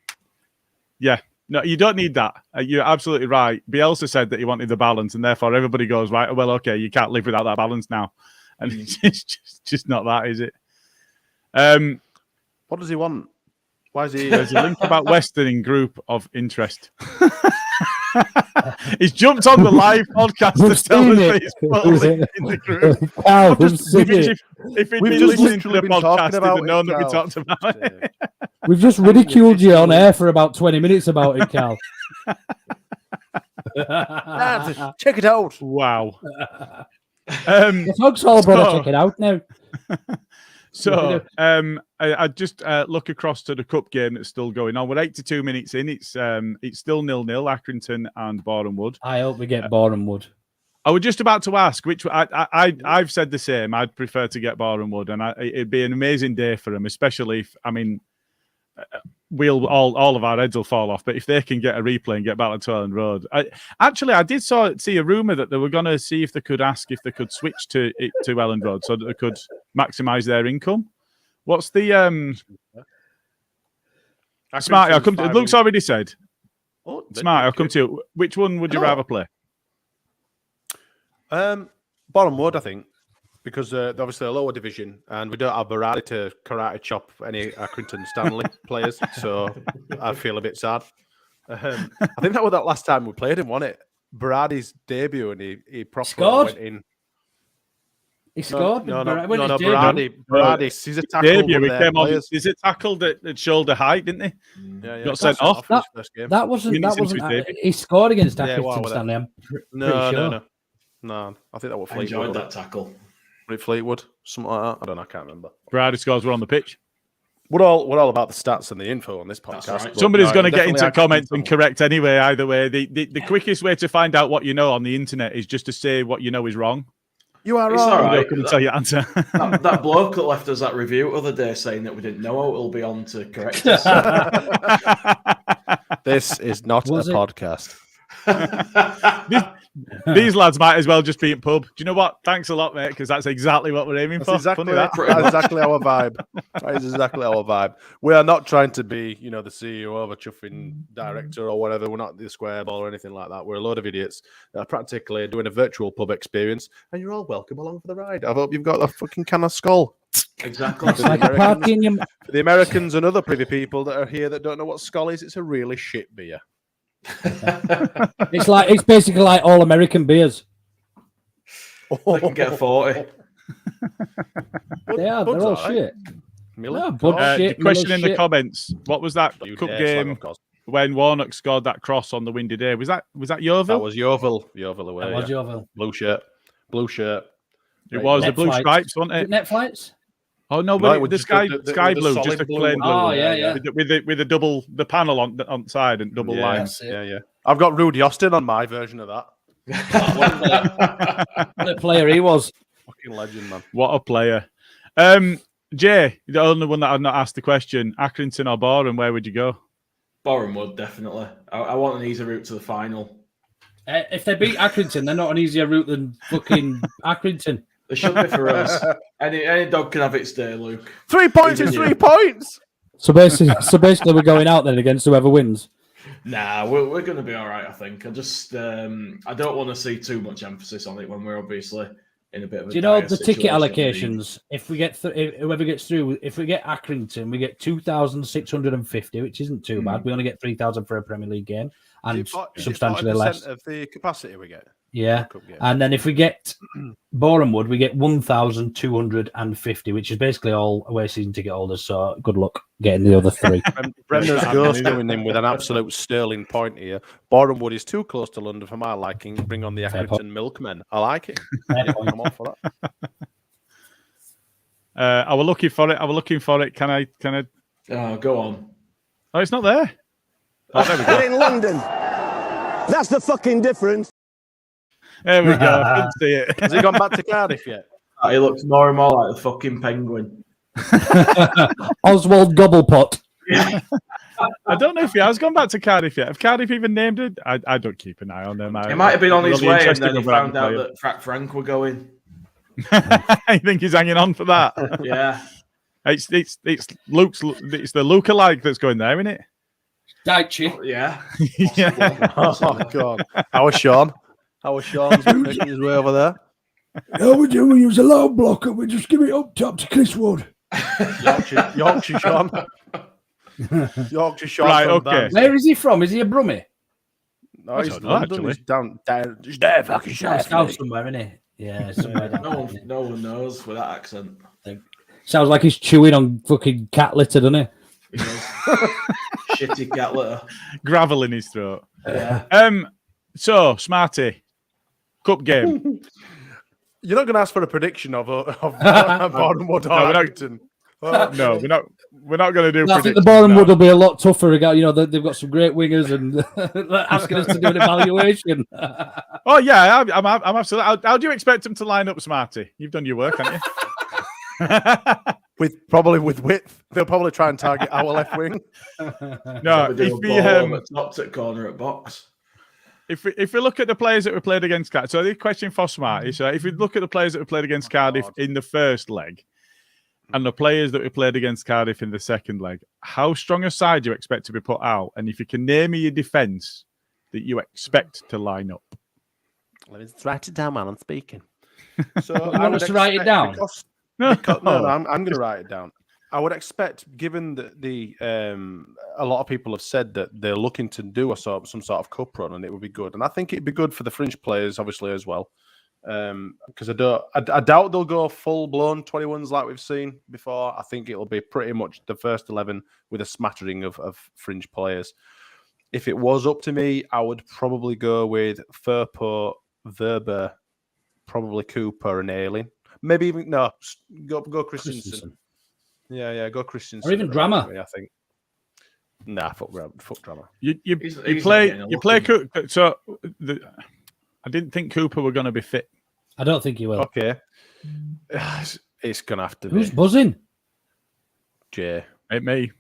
yeah. No, you don't need that. You're absolutely right. Bielsa said that he wanted the balance, and therefore everybody goes, right, well, okay, you can't live without that balance now. And it's just not that, is it? What does he want? Why is he? There's a link about Western in group of interest. He's jumped on the live podcast to tell us that he's put a link in the group. Carl, we've seen it. If he'd We've been just listening to the literally been talking podcast, he'd about have known it, that we Carl. talked about it. We've just ridiculed you on air for about 20 minutes about it, Carl. Check it out. Wow. The folks all brother, check it out now. So I just look across to the cup game that's still going on. We're 82 minutes in. It's still 0-0, Accrington and Boreham Wood. I hope we get Boreham Wood. I was just about to ask which I've said the same. I'd prefer to get Boreham Wood, and it'd be an amazing day for them, especially if we'll all of our heads will fall off. But if they can get a replay and get back to Elland Road, I did see a rumor that they were going to see if they could switch to Elland Road so that they could maximise their income. What's the Smarty? I'll come to Luke's already said. Oh, Smarty, I'll come to you. Which one would you rather play? Bottom Wood, I think. because they're obviously a lower division, and we don't have Berardi to karate chop any Accrington Stanley players, so I feel a bit sad. I think that was that last time we played him, wasn't it? Berardi's debut, and he properly Scored? went in. He scored. Berardi. He's a tackle. Debut, he came on. He's a tackled at shoulder height, didn't he? Yeah. Got sent off. That wasn't. He scored against Accrington Stanley. I'm pretty sure. No. I think that was I Fleetwood. enjoyed that tackle. Fleetwood, something like that. I don't know. I can't remember. Berardi scores were on the pitch. We're all about the stats and the info on this podcast. Right. Somebody's going to get into comments and correct anyway. Either way, the quickest way to find out what you know on the internet is just to say what you know is wrong. You are It's wrong. all right. I'm going to tell you answer. that bloke that left us that review the other day saying that we didn't know it'll be on to correct us. This is not a podcast. These lads might as well just be in pub. Do you know what? Thanks a lot, mate, because that's exactly what we're aiming for. That's exactly our vibe. That is exactly our vibe. We are not trying to be, the CEO of a chuffing director or whatever. We're not the square ball or anything like that. We're a load of idiots that are practically doing a virtual pub experience, and you're all welcome along for the ride. I hope you've got a fucking can of Skull. Exactly. For the Americans and other pretty people that are here that don't know what Skull is, it's a really shit beer. It's basically like all American beers. They can get 40. They're all shit. Miller? Question in the comments. What was that cup game of course. when Warnock scored that cross on the windy day? Was that Yeovil? That was Yeovil. Yeovil away. That was Yeovil. Blue shirt. It was the blue stripes, wasn't it? Net flights? Oh no, No, but the sky blue, just a plain blue. Oh yeah. With a double the panel on side and double lines. Yeah. I've got Rudy Austin on my version of that. What a player he was. Fucking legend, man. What a player. Jay, the only one that I've not asked the question: Accrington or Boreham, where would you go? Boreham would definitely. I want an easy route to the final. If they beat Accrington, they're not an easier route than fucking Accrington. They should be for us. Any dog can have its day, Luke. 3 points is 3 points. So basically, we're going out then against whoever wins. Nah, we're going to be all right, I think. I just I don't want to see too much emphasis on it when we're obviously in a bit of a. Do you know dire the ticket situation. allocations? If we get whoever gets through, if we get Accrington, we get 2,650, which isn't too bad. We only get 3,000 for a Premier League game, and substantially less of the capacity we get. Yeah, and then if we get Boreham Wood, we get 1,250, which is basically all away season ticket holders. So good luck getting the other three. Brendan's ghost doing them with an absolute sterling point here. Boreham Wood is too close to London for my liking. Bring on the Accrington Milkmen. I like it. I'm all for that. I was looking for it. Can I? Oh, go on. Oh, it's not there. Oh, there we go. In London. That's the fucking difference. There we go. I didn't see it. Has he gone back to Cardiff yet? He looks more and more like the fucking penguin. Oswald Gobblepot. Yeah. I don't know if he has gone back to Cardiff yet. Have Cardiff even named it? I don't keep an eye on them. He might have been on his way and then he found out that Frank were going. I think he's hanging on for that. Yeah. It's Luke's. It's the lookalike that's going there, isn't it? Daichi. Yeah. Yeah. Oh God. How was Sean? Making his way over there? How we do? We use a low blocker. We just give it up top to Chris Wood. Yorkshire Sean. Yorkshire Sean. Right. Okay. Where is he from? Is he a Brummie? No, he's don't know, London. actually. He's down. He's there, fucking South somewhere, isn't he? Yeah, somewhere. No one knows with that accent. Sounds like he's chewing on fucking cat litter, doesn't he? Shitty cat litter. Gravel in his throat. Yeah. So Smarty, cup game. You're not going to ask for a prediction of Boreham Wood or Accrington. No, we're not going to do. I think the Boreham Wood will be a lot tougher. They've got some great wingers and asking us to do an evaluation. Oh yeah, I'm absolutely. How do you expect them to line up, Smarty? You've done your work, haven't you? with width, they'll probably try and target our left wing. No, if we stopped at corner at box. If we look at the players that we played against Cardiff, so the question for Smarty, so if we look at the players that we played against Cardiff in the first leg and the players that we played against Cardiff in the second leg, how strong a side do you expect to be put out? And if you can name me your defence that you expect to line up. Let me write it down, man. I'm speaking. So You want us to write it down? No, I'm going to write it down. I would expect, given that a lot of people have said that they're looking to do some sort of cup run, and it would be good. And I think it'd be good for the fringe players, obviously, as well. Because I doubt they'll go full blown 21s like we've seen before. I think it'll be pretty much the first 11 with a smattering of fringe players. If it was up to me, I would probably go with Firpo, Verber, probably Cooper and Ayling. Maybe even go Christensen. Yeah, go Christensen. Or even Drama. I think. Nah, fuck Drama. You play Cook. So I didn't think Cooper were going to be fit. I don't think he will. Okay, it's going to have to be. Who's buzzing? Jay. Ain't me.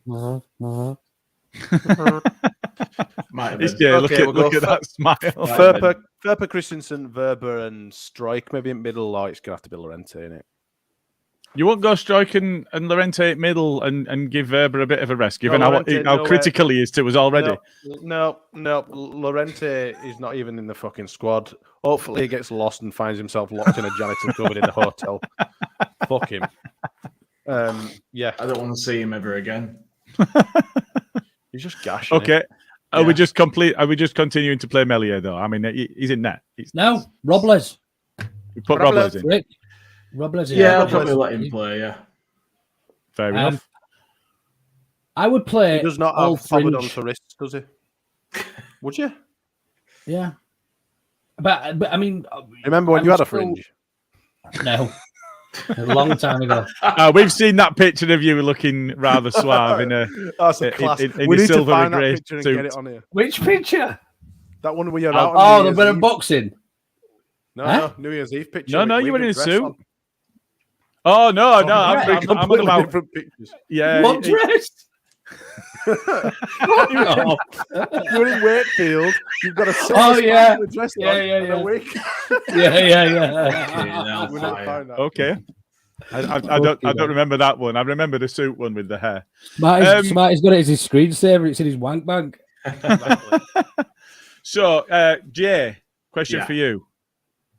Might have It's been. Jay. Okay, Look at that smile. Verper, Christensen, Verber, and Strike maybe in middle. Or it's going to have to be Llorente, innit? You won't go Strike and Llorente at middle and give Verber a bit of a rest, given how critical he is to us already. No. Llorente is not even in the fucking squad. Hopefully he gets lost and finds himself locked in a janitor's cupboard in the hotel. Fuck him. Yeah. I don't want to see him ever again. He's just gashing. Okay. Are we just continuing to play Melier though? I mean, he's in net. No, Robles. We put Robles in. Rick. Robles. Yeah, I'll probably let him play. Yeah. Fair enough. I would play. He does not have Fabadon for wrists, does he? Would you? Yeah. But I mean, remember when you had a fringe? No. A long time ago. We've seen that picture of you looking rather suave in a class. in We a need to silver find and grey that picture and suit. get it on here. Which picture? That one where you're out. out. The bit of boxing. No, New Year's Eve picture. No, you were in a suit. On. Oh no! I'm on about different pictures. Yeah. What dress? You're in Wakefield. You've got a dress on and a wig. Yeah. Okay. I don't remember that one. I remember the suit one with the hair. Smarty's got it as his screensaver. It's in his wank bank. So, Jay, question for you: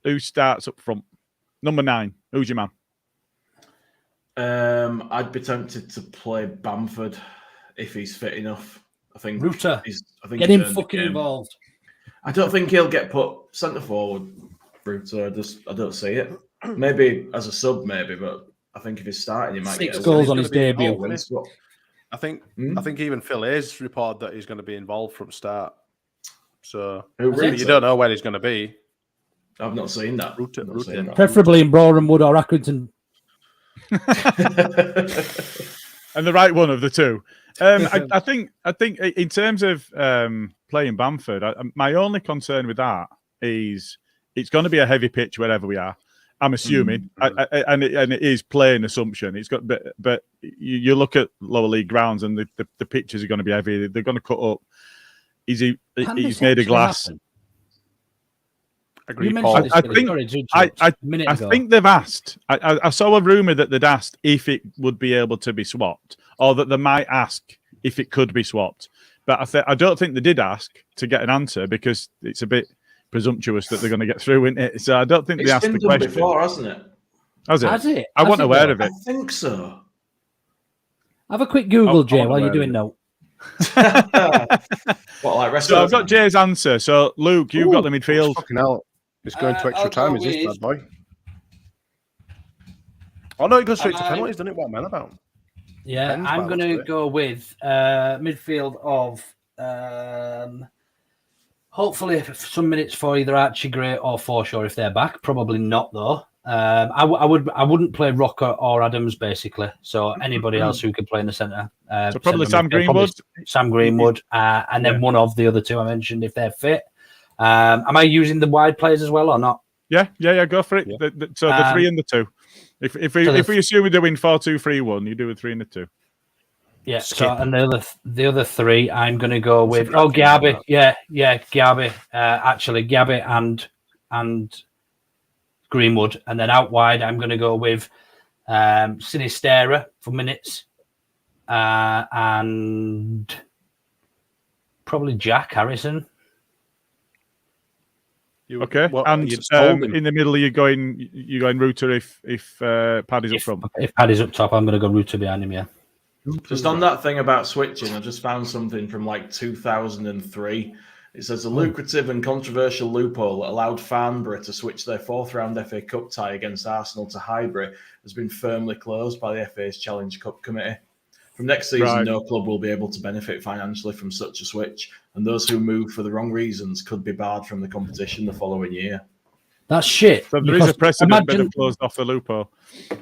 who starts up front? Number 9. Who's your man? I'd be tempted to play Bamford if he's fit enough. I think Ruta. Get him fucking involved. I don't think he'll get put centre forward. Ruta, I don't see it. Maybe as a sub, but I think if he's starting, he might 6 get goals on his debut. I think even Phil Hayes reported that he's going to be involved from start. So you don't know where he's going to be. I've not seen that. Ruta. Preferably in Boreham Wood or Accrington. And the right one of the two. I think in terms of playing Bamford, my only concern with that is it's going to be a heavy pitch wherever we are. I'm assuming, and it is playing assumption. It's got, but you look at lower league grounds and the pitches are going to be heavy. They're going to cut up. He's made of glass. Happen? I think they've asked. I saw a rumor that they'd asked if it would be able to be swapped, or that they might ask if it could be swapped. But I don't think they did ask to get an answer because it's a bit presumptuous that they're going to get through, isn't it? So I don't think they asked the question before, hasn't it? Has it? I wasn't aware of it. I think so. Have a quick Google, Jay, while you're doing note. So I've got Jay's answer. So Luke, you've got the midfield. Fucking hell. It's going to extra time, is this bad boy? Oh no, it goes straight to penalties, doesn't it? What am I about? Yeah, I'm going to go with midfield of hopefully some minutes for either Archie Gray or Forshaw if they're back. Probably not though. I wouldn't play Roca or Adams basically. So anybody else who can play in the centre. So probably Sam Greenwood. Sam Greenwood, and then one of the other two I mentioned if they're fit. Am I using the wide players as well or not? Yeah. Go for it. Yeah. So the 3 and the 2. If we assume we're doing 4-2-3-1, you do a 3 and a 2. Yeah. So and the other 3, I'm going to go with Gabby. Yeah, Gabby. Actually, Gabby and Greenwood, and then out wide, I'm going to go with Sinistera for minutes, and probably Jack Harrison. Okay, and in the middle, you're going Ruta if Paddy's up front. If Paddy's up top, I'm going to go Ruta behind him. Yeah. Just on that thing about switching, I just found something from like 2003. It says a lucrative and controversial loophole that allowed Farnborough to switch their fourth-round FA Cup tie against Arsenal to Highbury has been firmly closed by the FA's Challenge Cup Committee. From next season, no club will be able to benefit financially from such a switch, and those who move for the wrong reasons could be barred from the competition the following year. That's shit. So there is a precedent that have closed off the loophole.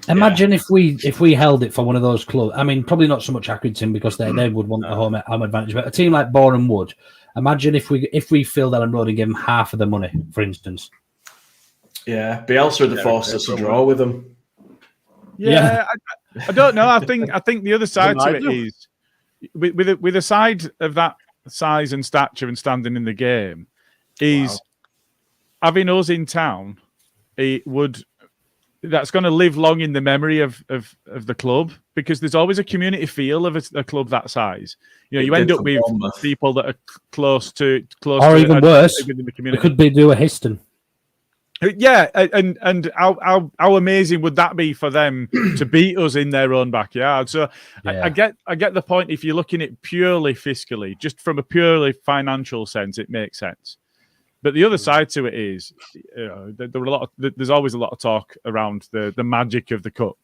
Imagine if we held it for one of those clubs. I mean, probably not so much Accrington because they would want the home advantage, but a team like Boreham would. Imagine if we filled Ellen Road and gave them half of the money, for instance. Yeah, Bielsa would have forced us to draw with them. Yeah. I don't know. I think the other side to it is with a side of that size and stature and standing in the game is having us in town. That's going to live long in the memory of the club because there's always a community feel of a club that size. You end up with people that are close to, or even worse, we could do a Histon. Yeah, and how amazing would that be for them to beat us in their own backyard? So I get the point. If you're looking at purely fiscally, just from a purely financial sense, it makes sense. But the other side to it is, there's always a lot of talk around the magic of the cup.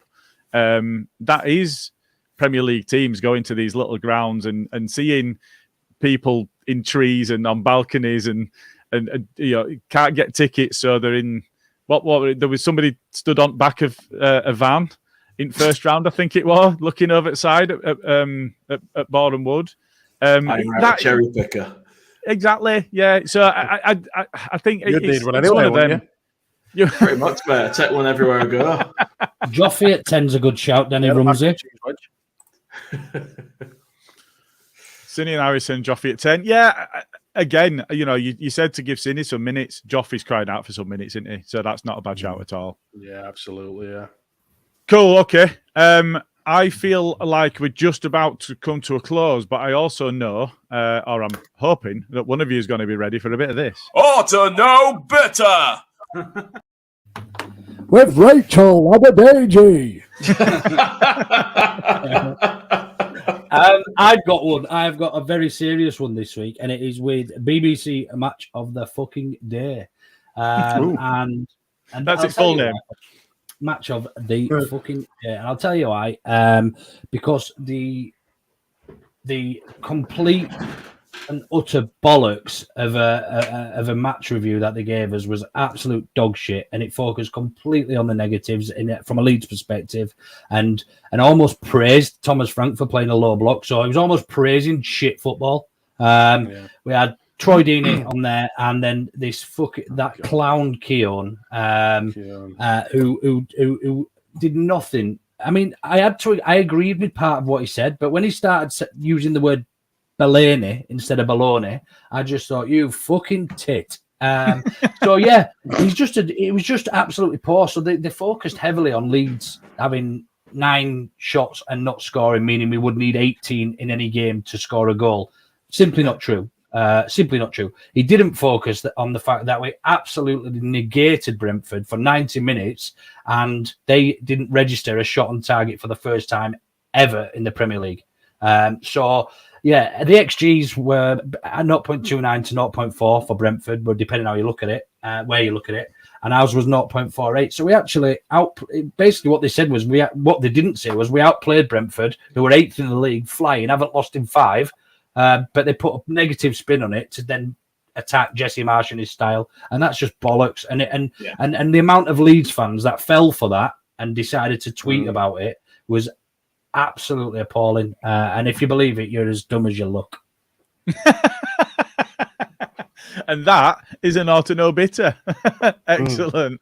That is Premier League teams going to these little grounds and seeing people in trees and on balconies and can't get tickets, so they're in there was somebody stood on back of a van in first round, I think it was, looking over at side at Boreham Wood. That cherry picker. Exactly, yeah. So I think it's one of them. You pretty much, mate. I take one everywhere I go. Joffrey at 10's a good shout, Danny Rumsey. Cine and Harrison, Joffrey at 10. Yeah, again, you said to give Cine some minutes. Joffrey's crying out for some minutes, isn't he? So that's not a bad shout at all. Yeah, absolutely, yeah. Cool, okay. I feel like we're just about to come to a close, but I also know, or I'm hoping, that one of you is going to be ready for a bit of this. To know better! With Rachel Abadeji. I've got one. I've got a very serious one this week, and it is with BBC Match of the fucking Day. And that's its full name. Match of the fucking day. And I'll tell you why. Because the complete and utter bollocks of a match review that they gave us was absolute dog shit, and it focused completely on the negatives from a Leeds perspective, and almost praised Thomas Frank for playing a low block. So he was almost praising shit football. We had Troy Deeney on there, and then this clown Keown, who did nothing. I mean, I agreed with part of what he said, but when he started using the word Baloney instead of baloney, I just thought, you fucking tit. So yeah, it was just absolutely poor. So they focused heavily on Leeds having 9 shots and not scoring, meaning we would need 18 in any game to score a goal. Simply not true. Simply not true. He didn't focus on the fact that we absolutely negated Brentford for 90 minutes and they didn't register a shot on target for the first time ever in the Premier League. So, yeah, the XGs were 0.29 to 0.4 for Brentford, but depending how you look at it, where you look at it, and ours was 0.48. So we actually basically what they said was what they didn't say was we outplayed Brentford, who were 8th in the league, flying, haven't lost in 5. But they put a negative spin on it to then attack Jesse Marsh in his style, and that's just bollocks. And the amount of Leeds fans that fell for that and decided to tweet about it was absolutely appalling. And if you believe it, you're as dumb as you look. And that is an ought to know bitter. Excellent.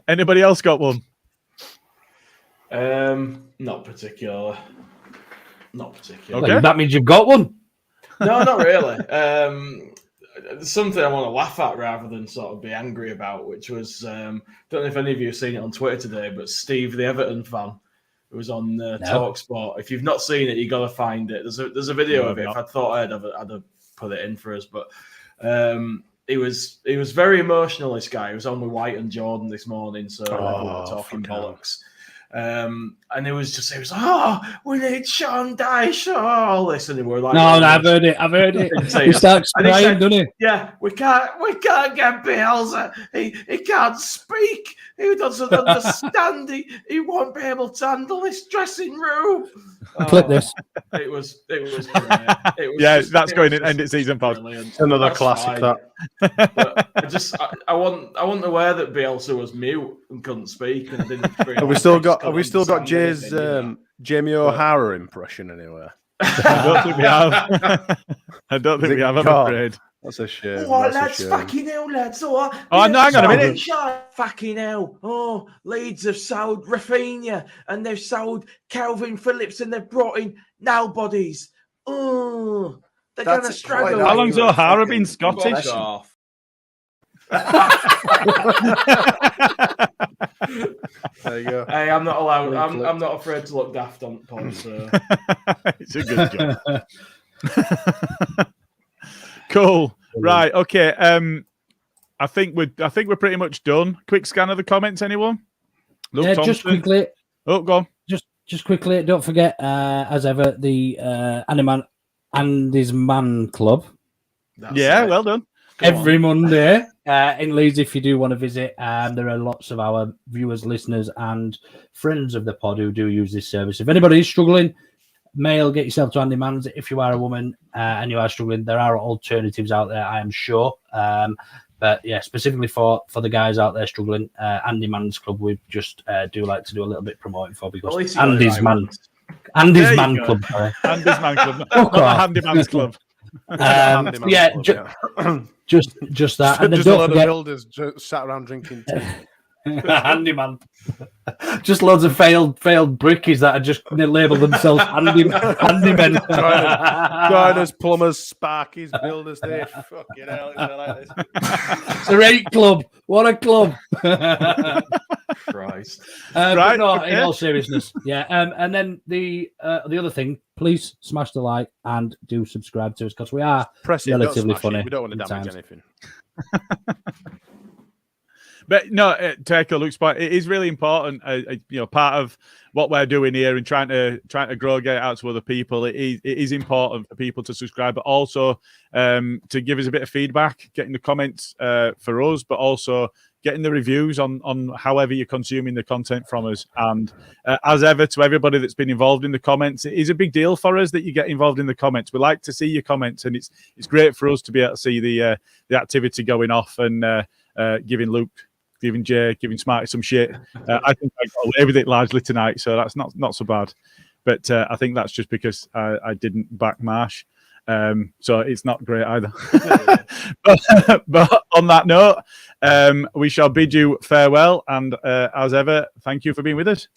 Anybody else got one? Not particularly. Okay. Well, that means you've got one. No, not really. Something I want to laugh at rather than sort of be angry about, which was, don't know if any of you have seen it on Twitter today, but Steve, the Everton fan, who was on TalkSport. If you've not seen it, you got to find it. There's a video of it. If I thought I'd have put it in for us, but he was very emotional. This guy. He was on with White and Jordan this morning, so we were talking bollocks. And he was we need Sean Dyche, all this, and they were like, no, I've heard it. He starts crying, doesn't he? Yeah, we can't get Bales. He can't speak. He doesn't understand. He won't be able to handle this dressing room. Clip this. It was great. That's going in end of season pod. Another classic. But I wasn't aware that Bielsa was mute and couldn't speak, and didn't. Have we still got Jay's Jamie O'Hara impression anywhere? I don't think we have. I don't think we have. I'm afraid. That's a shame. Oh, lads, fucking hell, lads. No, hang on a minute. Fucking hell. Oh, Leeds have sold Rafinha and they've sold Calvin Phillips and they've brought in nobodies. Oh, they're going to struggle. How long's O'Hara been Scottish? There you go. Hey, I'm not allowed. I'm not afraid to look daft on pod. So. It's a good job. Cool. Right. Okay. I think we're pretty much done. Quick scan of the comments. Anyone? Luke Yeah, Thompson. just quickly. Oh, go on. Just quickly. Don't forget, as ever, the Andy's Man Club. Well done. Every Monday in Leeds, if you do want to visit. There are lots of our viewers, listeners, and friends of the pod who do use this service. If anybody is struggling, male, get yourself to Andy Man's. If you are a woman and you are struggling, there are alternatives out there, I am sure. But yeah, specifically for the guys out there struggling, Andy Man's Club, we just do like to do a little bit promoting for, because Andy's Man Club. Sorry. Andy's Man Club, not the Handy Man's Club. Just that. And then just a lot of builders just sat around drinking tea. Handyman. Just loads of failed brickies that are just labelled themselves handymen. Joiners, plumbers, sparkies, builders. They fucking hell. Like this. It's a great club. What a club. Christ. Right. No, in all seriousness. Yeah. And then the other thing, please smash the like and do subscribe to us, because we are relatively funny. We don't want to damage anything. But no, to echo Luke's point, it is really important. Part of what we're doing here and trying to grow, get it out to other people. It is important for people to subscribe, but also to give us a bit of feedback, getting the comments for us, but also getting the reviews on however you're consuming the content from us. And as ever, to everybody that's been involved in the comments, it is a big deal for us that you get involved in the comments. We like to see your comments, and it's great for us to be able to see the activity going off and giving Luke, giving Jay, giving Smarty some shit. I think I got away with it largely tonight, so that's not so bad. But I think that's just because I didn't back Marsh. So it's not great either. but on that note, we shall bid you farewell. And as ever, thank you for being with us.